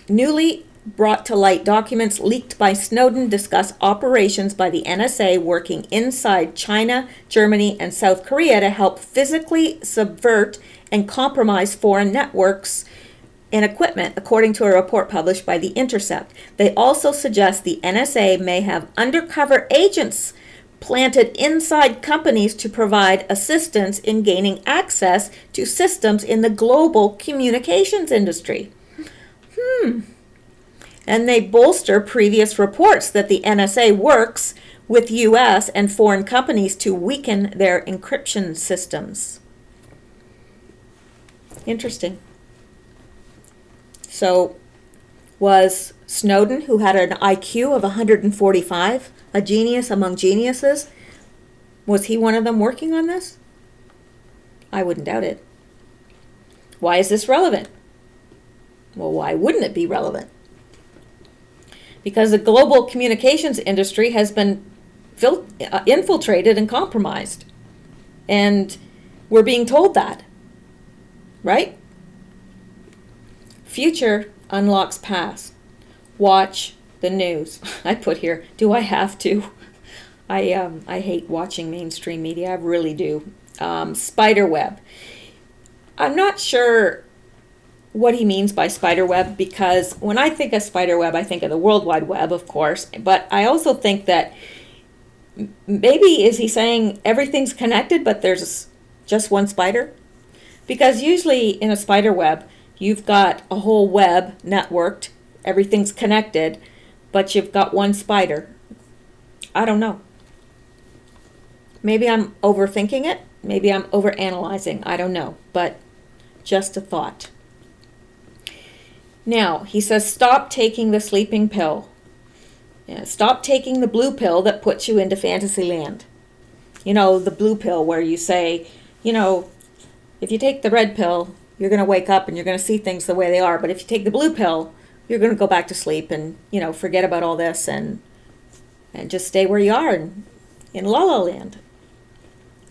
newly brought to light documents leaked by Snowden discuss operations by the NSA working inside China, Germany, and South Korea to help physically subvert and compromise foreign networks and equipment, according to a report published by The Intercept. They also suggest the NSA may have undercover agents planted inside companies to provide assistance in gaining access to systems in the global communications industry. And they bolster previous reports that the NSA works with U.S. and foreign companies to weaken their encryption systems. Interesting. So, was Snowden, who had an IQ of 145, a genius among geniuses, was he one of them working on this? I wouldn't doubt it. Why is this relevant? Well, why wouldn't it be relevant? Because the global communications industry has been infiltrated and compromised. And we're being told that. right? Future unlocks past. Watch the news. I put here, do I have to? I hate watching mainstream media. I really do. Spider web. I'm not sure what he means by spider web, because when I think of spider web, I think of the World Wide Web, of course. But I also think that maybe is he saying everything's connected, but there's just one spider? Because usually in a spider web, you've got a whole web networked, everything's connected, but you've got one spider. I don't know. Maybe I'm overthinking it. Maybe I'm overanalyzing. I don't know. But just a thought. Now, he says, stop taking the sleeping pill. Yeah, stop taking the blue pill that puts you into fantasy land. You know, the blue pill where you say, you know, if you take the red pill, you're going to wake up and you're going to see things the way they are. But if you take the blue pill, you're going to go back to sleep and, you know, forget about all this and just stay where you are in La La Land,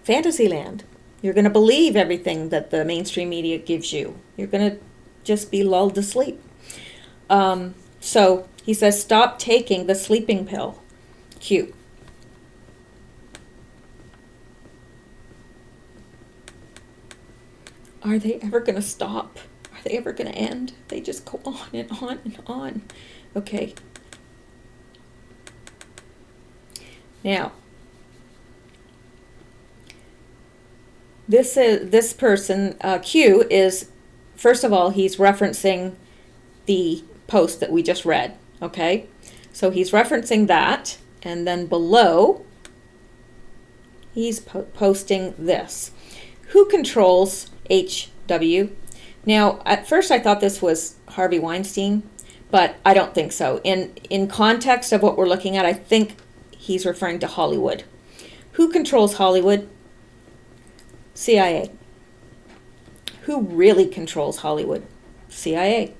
fantasy land. You're going to believe everything that the mainstream media gives you. You're going to just be lulled to sleep. So he says, stop taking the sleeping pill. Cute. Are they ever going to stop? Are they ever going to end? They just go on and on and on. Okay. Now, this person, Q, is, first of all, he's referencing the post that we just read, okay? So he's referencing that, and then below, he's posting this. Who controls HW? Now, at first I thought this was Harvey Weinstein, but I don't think so. In context of what we're looking at, I think he's referring to Hollywood. Who controls Hollywood? CIA. Who really controls Hollywood? CIA.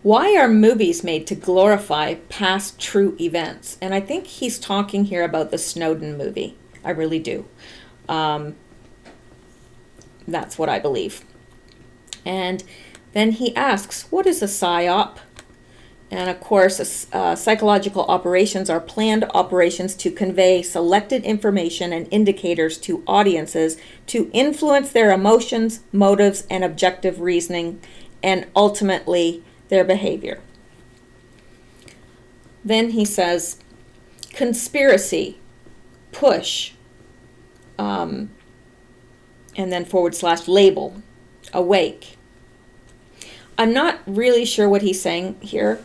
Why are movies made to glorify past true events? And I think he's talking here about the Snowden movie. I really do. That's what I believe. And then he asks, what is a PSYOP? And of course, psychological operations are planned operations to convey selected information and indicators to audiences to influence their emotions, motives, and objective reasoning, and ultimately their behavior. Then he says, conspiracy, push, and then / label, awake. I'm not really sure what he's saying here.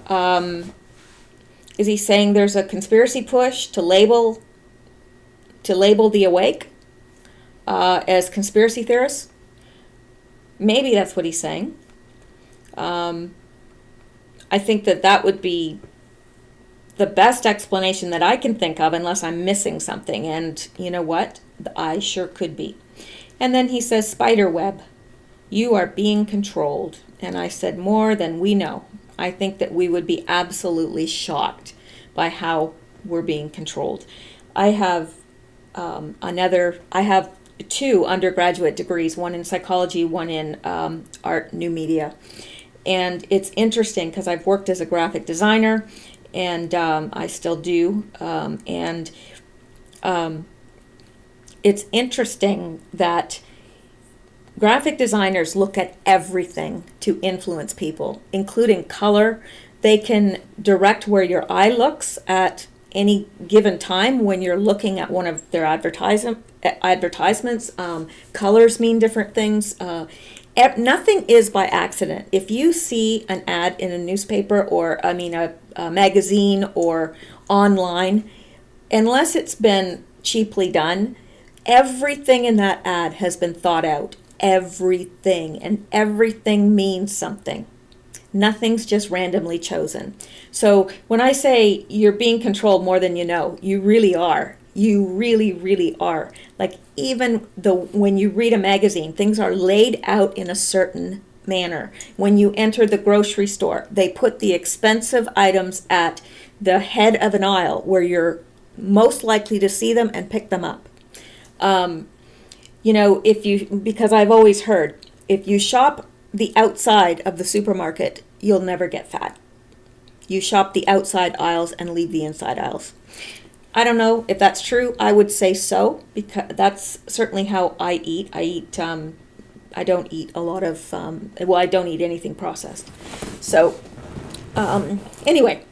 Is he saying there's a conspiracy push to label the awake as conspiracy theorists? Maybe that's what he's saying. I think that would be the best explanation that I can think of, unless I'm missing something. And you know what? I sure could be. And then he says, spider web, you are being controlled. And I said, more than we know. I think that we would be absolutely shocked by how we're being controlled. I have I have 2 undergraduate degrees, one in psychology, one in art, new media. And it's interesting because I've worked as a graphic designer, and I still do. It's interesting that graphic designers look at everything to influence people, including color. They can direct where your eye looks at any given time when you're looking at one of their advertisements. Colors mean different things. Nothing is by accident. If you see an ad in a newspaper or, a magazine or online, unless it's been cheaply done, everything in that ad has been thought out. Everything, and everything means something. Nothing's just randomly chosen. So when I say you're being controlled more than you know, you really are. You really, really are. Like, even when you read a magazine, things are laid out in a certain manner. When you enter the grocery store, they put the expensive items at the head of an aisle where you're most likely to see them and pick them up. you know, because I've always heard, if you shop the outside of the supermarket, you'll never get fat. You shop the outside aisles and leave the inside aisles. I don't know if that's true. I would say so, because that's certainly how I eat. I don't eat a lot of, I don't eat anything processed. So, anyway,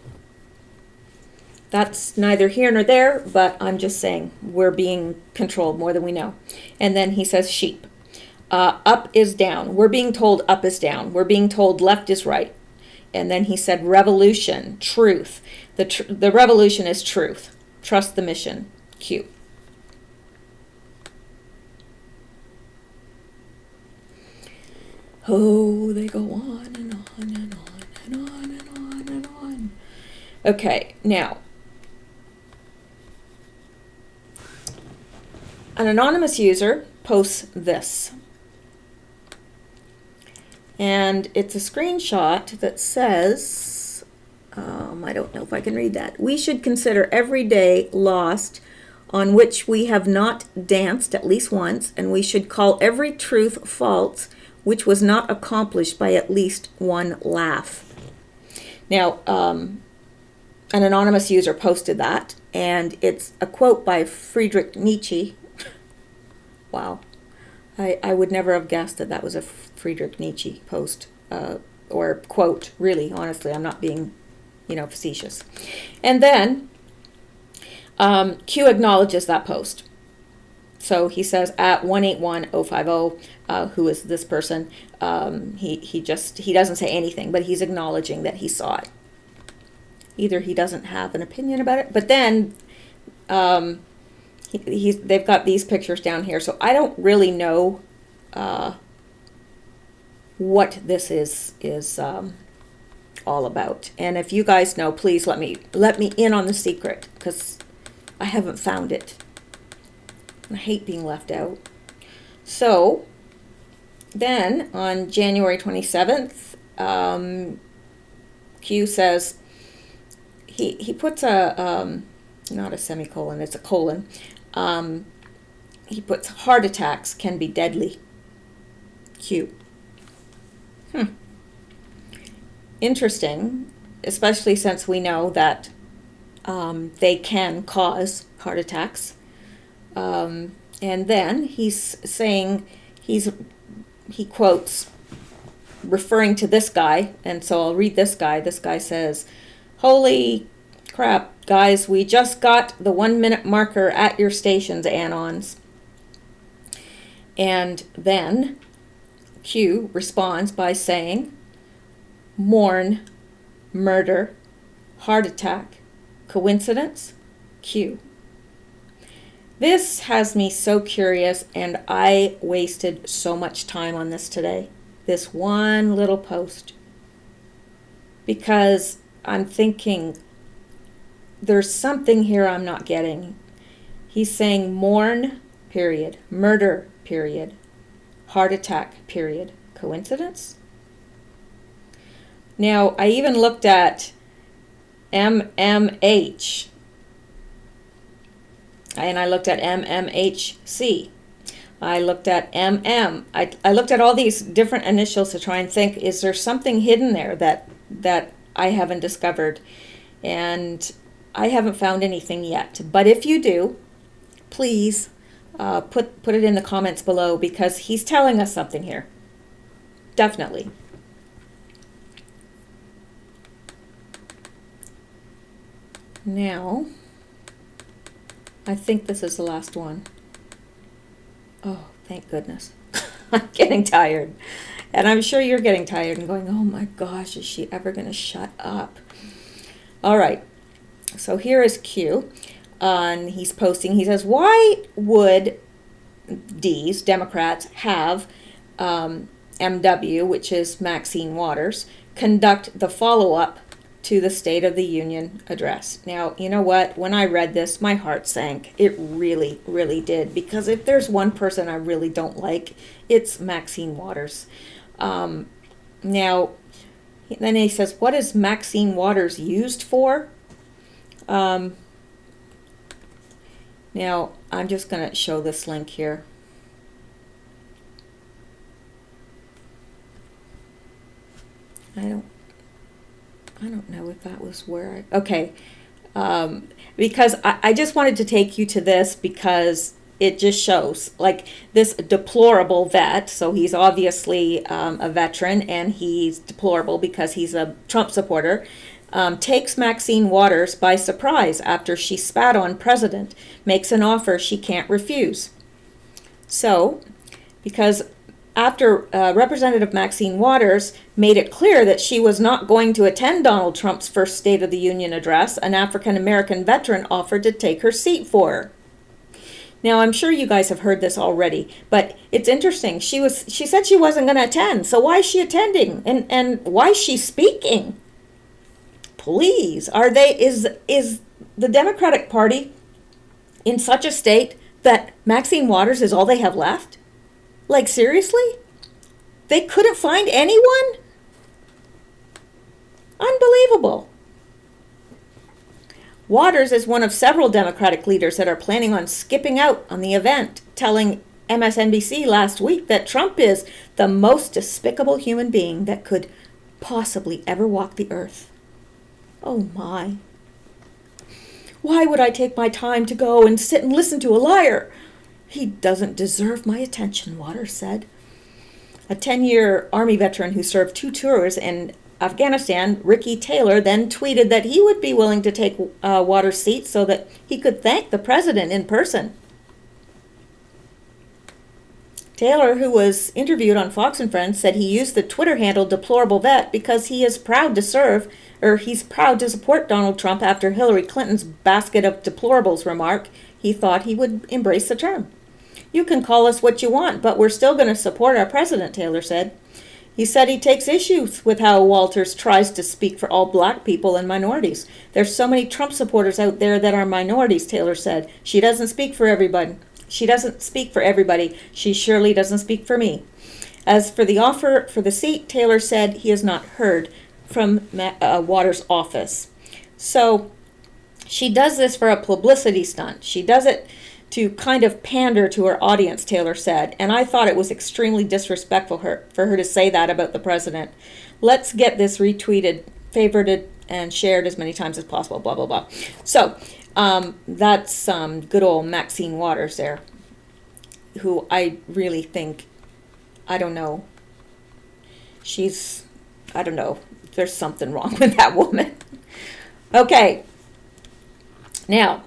that's neither here nor there, but I'm just saying we're being controlled more than we know. And then he says sheep. Up is down. We're being told up is down. We're being told left is right. And then he said revolution, truth. The revolution is truth. Trust the mission. Q. Oh, they go on and on and on and on and on and on. Okay, now, an anonymous user posts this. And it's a screenshot that says, I don't know if I can read that. We should consider every day lost on which we have not danced at least once, and we should call every truth false which was not accomplished by at least one laugh. Now, an anonymous user posted that, and it's a quote by Friedrich Nietzsche. Wow. I would never have guessed that that was a Friedrich Nietzsche post, or quote, really, honestly. I'm not being, facetious. And then Q acknowledges that post. So he says at 181050, who is this person? He doesn't say anything, but he's acknowledging that he saw it. Either he doesn't have an opinion about it, but then they've got these pictures down here, so I don't really know what this is all about. And if you guys know, please let me in on the secret, because I haven't found it. I hate being left out. So then on January 27th, Q says he puts a not a semicolon, it's a colon. He puts heart attacks can be deadly. Q. Interesting, especially since we know that they can cause heart attacks. And then he's saying, he quotes, referring to this guy, and so I'll read this guy. This guy says, "Holy crap, guys, we just got the 1 minute marker at your stations, Anons." And then Q responds by saying, "Mourn, murder, heart attack, coincidence, Q." This has me so curious, and I wasted so much time on this today. This one little post. Because I'm thinking, there's something here I'm not getting. He's saying mourn, period, murder, period, heart attack, period, coincidence? Now, I even looked at MMH, and I looked at MMHC. I looked at MM. I looked at all these different initials to try and think, is there something hidden there that I haven't discovered? And I haven't found anything yet. But if you do, please put it in the comments below, because he's telling us something here. Definitely. Now, I think this is the last one. Oh, thank goodness. I'm getting tired. And I'm sure you're getting tired and going, oh my gosh, is she ever going to shut up? All right. So here is Q. And he's posting. He says, why would D's, Democrats, have MW, which is Maxine Waters, conduct the follow-up to the State of the Union address? Now, you know what? When I read this, my heart sank. It really, really did. Because if there's one person I really don't like, it's Maxine Waters. Now, then he says, what is Maxine Waters used for? Now, I'm just going to show this link here. I don't know if that was where okay. Because I just wanted to take you to this because it just shows, like, this deplorable vet, so he's obviously a veteran, and he's deplorable because he's a Trump supporter, takes Maxine Waters by surprise after she spat on president, makes an offer she can't refuse. So, because after Representative Maxine Waters made it clear that she was not going to attend Donald Trump's first State of the Union address, an African-American veteran offered to take her seat for her. Now, I'm sure you guys have heard this already, but it's interesting. She said she wasn't going to attend, so why is she attending? And why is she speaking? Please, is the Democratic Party in such a state that Maxine Waters is all they have left? Like, seriously? They couldn't find anyone? Unbelievable. Waters is one of several Democratic leaders that are planning on skipping out on the event, telling MSNBC last week that Trump is the most despicable human being that could possibly ever walk the earth. Oh my. Why would I take my time to go and sit and listen to a liar? He doesn't deserve my attention, Waters said. A 10-year Army veteran who served 2 tours in Afghanistan, Ricky Taylor, then tweeted that he would be willing to take Waters' seat so that he could thank the president in person. Taylor, who was interviewed on Fox and Friends, said he used the Twitter handle Deplorable Vet because he is proud to serve, or he's proud to support Donald Trump after Hillary Clinton's basket of deplorables remark. He thought he would embrace the term. You can call us what you want, but we're still going to support our president, Taylor said. He said he takes issues with how Waters tries to speak for all black people and minorities. There's so many Trump supporters out there that are minorities, Taylor said. She doesn't speak for everybody. She surely doesn't speak for me. As for the offer for the seat, Taylor said he has not heard from Waters' office. So she does this for a publicity stunt. She does it to kind of pander to her audience, Taylor said, and I thought it was extremely disrespectful for her to say that about the president. Let's get this retweeted, favorited, and shared as many times as possible, blah, blah, blah. So that's good old Maxine Waters there, who I really think, I don't know, there's something wrong with that woman. Okay, now,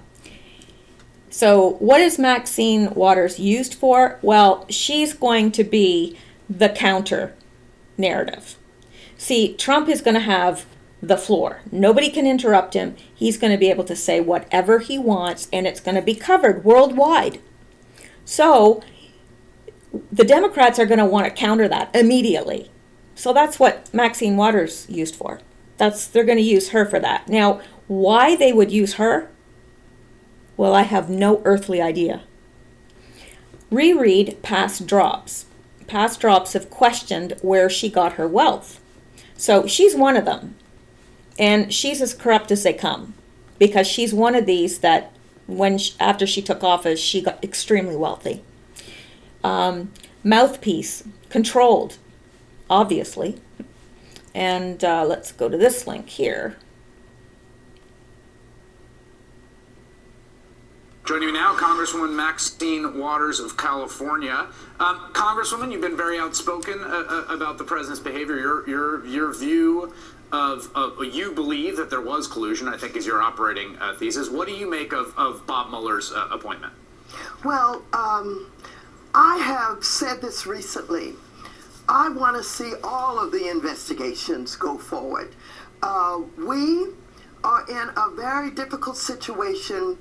so what is Maxine Waters used for? Well, she's going to be the counter narrative. See, Trump is going to have the floor. Nobody can interrupt him. He's going to be able to say whatever he wants, and it's going to be covered worldwide. So the Democrats are going to want to counter that immediately. So that's what Maxine Waters used for. They're going to use her for that. Now, why they would use her? Well, I have no earthly idea. Reread past drops. Past drops have questioned where she got her wealth. So she's one of them. And she's as corrupt as they come. Because she's one of these that after she took office, she got extremely wealthy. Mouthpiece. Controlled. Obviously. And let's go to this link here. Joining me now, Congresswoman Maxine Waters of California. Congresswoman, you've been very outspoken about the president's behavior. Your view of you believe that there was collusion, I think, is your operating thesis. What do you make of Bob Mueller's appointment? Well, I have said this recently. I want to see all of the investigations go forward. We are in a very difficult situation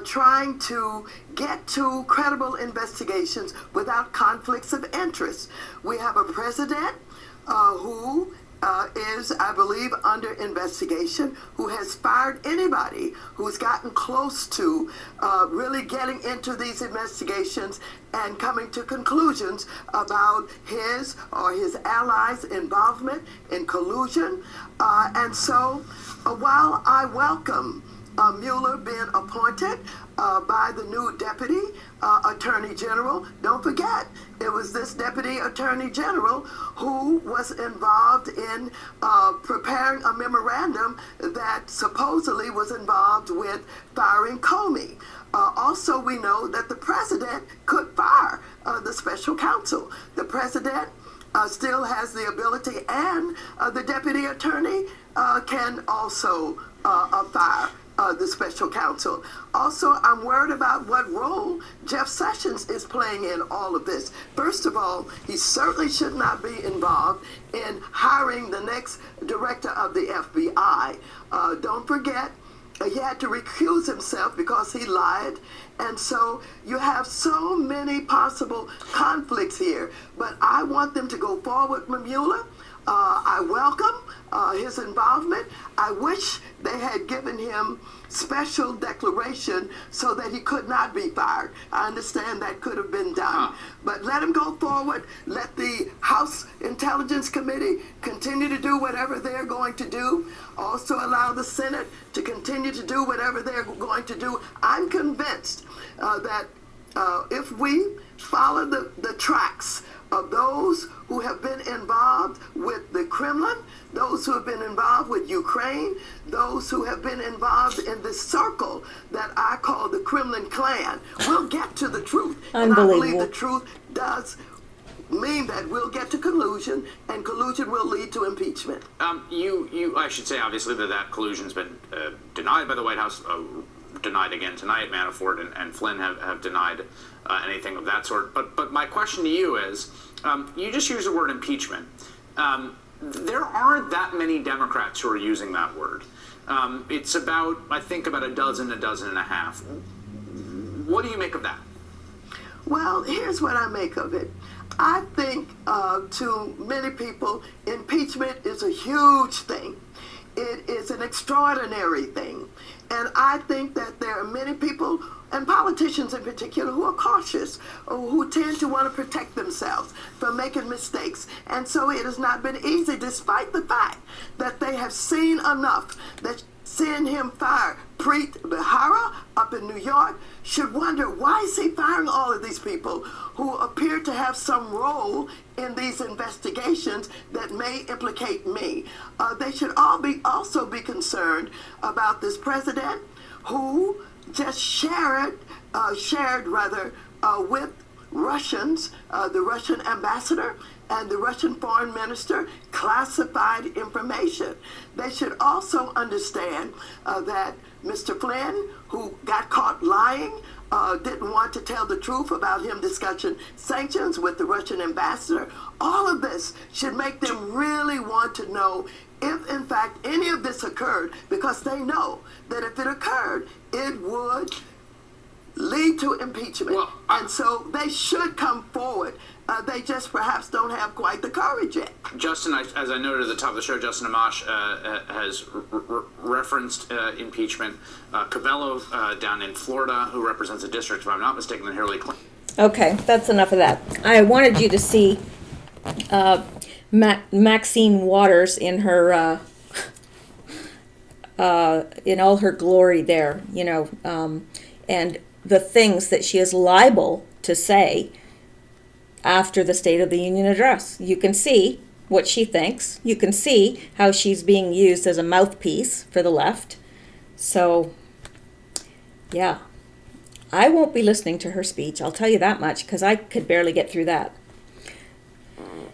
trying to get to credible investigations without conflicts of interest. We have a president who is, I believe, under investigation, who has fired anybody who's gotten close to really getting into these investigations and coming to conclusions about his or his allies' involvement in collusion. And so while I welcome Mueller being appointed by the new Deputy Attorney General, don't forget, it was this Deputy Attorney General who was involved in preparing a memorandum that supposedly was involved with firing Comey. Also, we know that the president could fire the special counsel. The president still has the ability, and the deputy attorney can also fire the special counsel. Also, I'm worried about what role Jeff Sessions is playing in all of this. First of all, he certainly should not be involved in hiring the next director of the FBI. Don't forget, he had to recuse himself because he lied. And so you have so many possible conflicts here. But I want them to go forward with Mueller. I welcome his involvement. I wish they had given him special declaration so that he could not be fired. I understand that could have been done. But let him go forward. Let the House Intelligence Committee continue to do whatever they're going to do. Also allow the Senate to continue to do whatever they're going to do. I'm convinced that if we follow the tracks of those who have been involved with the Kremlin, those who have been involved with Ukraine, those who have been involved in this circle that I call the Kremlin clan, we'll get to the truth. And I believe the truth does mean that we'll get to collusion, and collusion will lead to impeachment. I should say, obviously, that collusion's been denied by the White House, denied again tonight. Manafort and Flynn have denied anything of that sort. But my question to you is, you just used the word impeachment. There aren't that many Democrats who are using that word. It's about, I think, about a dozen and a half. What do you make of that? Well, here's what I make of it. I think to many people, impeachment is a huge thing. It is an extraordinary thing. And I think that there are many people, and politicians in particular, who are cautious, or who tend to want to protect themselves from making mistakes. And so it has not been easy, despite the fact that they have seen enough that seeing him fire Preet Bharara up in New York should wonder, why is he firing all of these people who appear to have some role in these investigations that may implicate me? They should also be concerned about this president who just shared with Russians, the Russian ambassador and the Russian foreign minister, classified information. They should also understand that Mr. Flynn, who got caught lying, didn't want to tell the truth about him discussing sanctions with the Russian ambassador. All of this should make them really want to know if, in fact, any of this occurred, because they know that if it occurred, it would lead to impeachment. Well, and so they should come forward. They just perhaps don't have quite the courage yet. Justin, as I noted at the top of the show, Justin Amash has referenced impeachment. Cabello down in Florida, who represents a district, if I'm not mistaken, than Hillary Clinton. Okay, that's enough of that. I wanted you to see Maxine Waters in her in all her glory there, and the things that she is liable to say after the State of the Union address. You can see what she thinks. You can see how she's being used as a mouthpiece for the left. So, yeah, I won't be listening to her speech. I'll tell you that much, because I could barely get through that.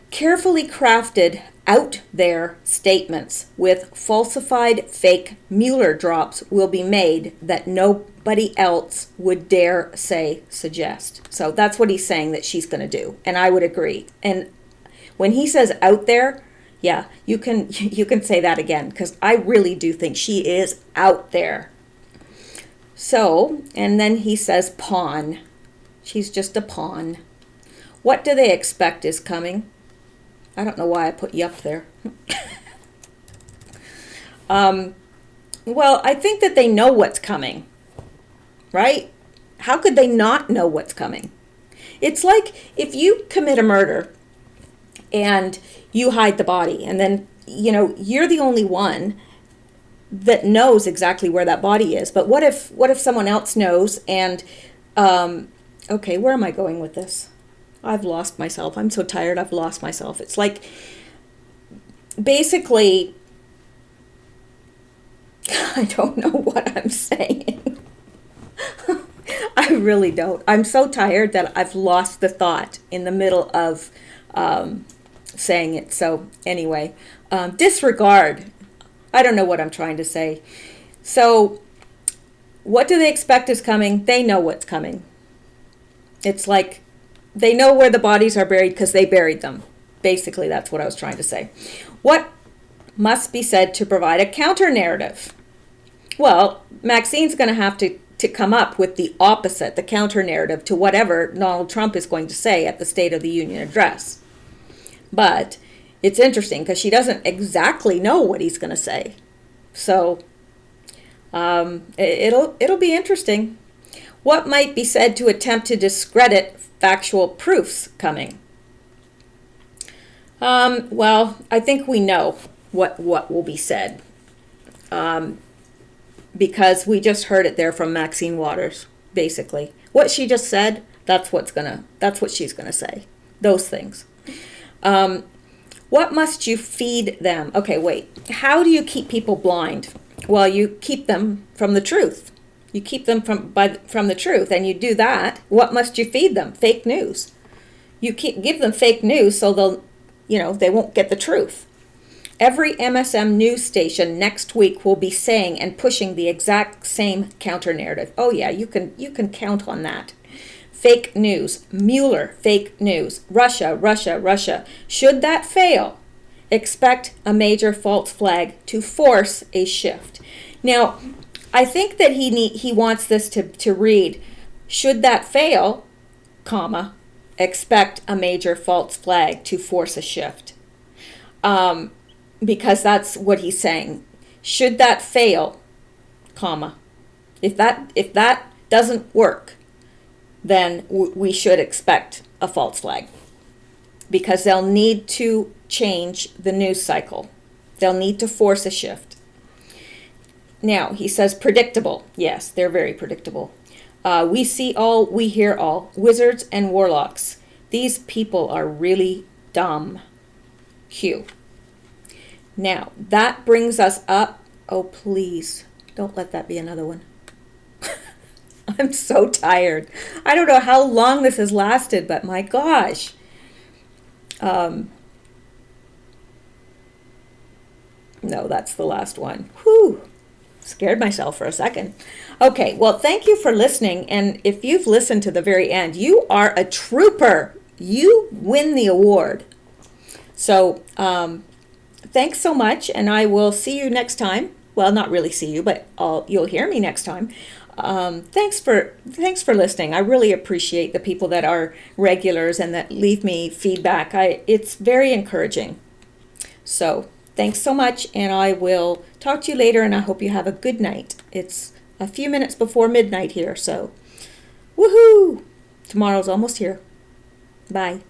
Carefully crafted, out there statements with falsified fake Mueller drops will be made that nobody else would dare suggest. So that's what he's saying that she's going to do, and I would agree. And when he says out there, yeah, you can say that again, because I really do think she is out there. So, and then he says pawn. She's just a pawn. What do they expect is coming? I don't know why I put you up there. Well, I think that they know what's coming, right? How could they not know what's coming? It's like if you commit a murder and you hide the body, and then, you're the only one that knows exactly where that body is. But what if someone else knows and, okay, where am I going with this? I've lost myself. I'm so tired. I've lost myself. It's like, basically, I don't know what I'm saying. I really don't. I'm so tired that I've lost the thought in the middle of saying it. So anyway, disregard. I don't know what I'm trying to say. So what do they expect is coming? They know what's coming. It's like they know where the bodies are buried because they buried them. Basically, that's what I was trying to say. What must be said to provide a counter narrative? Well, Maxine's going to have to come up with the opposite, the counter narrative to whatever Donald Trump is going to say at the State of the Union address. But it's interesting because she doesn't exactly know what he's going to say. So it'll be interesting. What might be said to attempt to discredit factual proofs coming? Well, I think we know what will be said. Because we just heard it there from Maxine Waters, basically. What she just said, that's what she's gonna say. Those things. What must you feed them? Okay, wait. How do you keep people blind? Well, you keep them from the truth. You keep them from the truth, and you do that. What must you feed them? Fake news. You give them fake news so they won't get the truth. Every MSM news station next week will be saying and pushing the exact same counter narrative. Oh yeah, you can count on that. Fake news, Mueller, fake news, Russia, Russia, Russia. Should that fail, expect a major false flag to force a shift. Now, I think that he wants this to read, should that fail, comma, expect a major false flag to force a shift. Because that's what he's saying. Should that fail, comma, if that doesn't work, then we should expect a false flag. Because they'll need to change the news cycle. They'll need to force a shift. Now, he says predictable. Yes, they're very predictable. We see all, we hear all. Wizards and warlocks. These people are really dumb. Hugh. Now, that brings us up. Oh, please, don't let that be another one. I'm so tired. I don't know how long this has lasted, but my gosh. No, that's the last one. Whew. Scared myself for a second. Okay, well, thank you for listening. And if you've listened to the very end, you are a trooper. You win the award. So, thanks so much, and I will see you next time. Well, not really see you, but you'll hear me next time. Thanks for listening. I really appreciate the people that are regulars and that leave me feedback. It's very encouraging. So thanks so much, and I will talk to you later, and I hope you have a good night. It's a few minutes before midnight here, so woohoo! Tomorrow's almost here. Bye.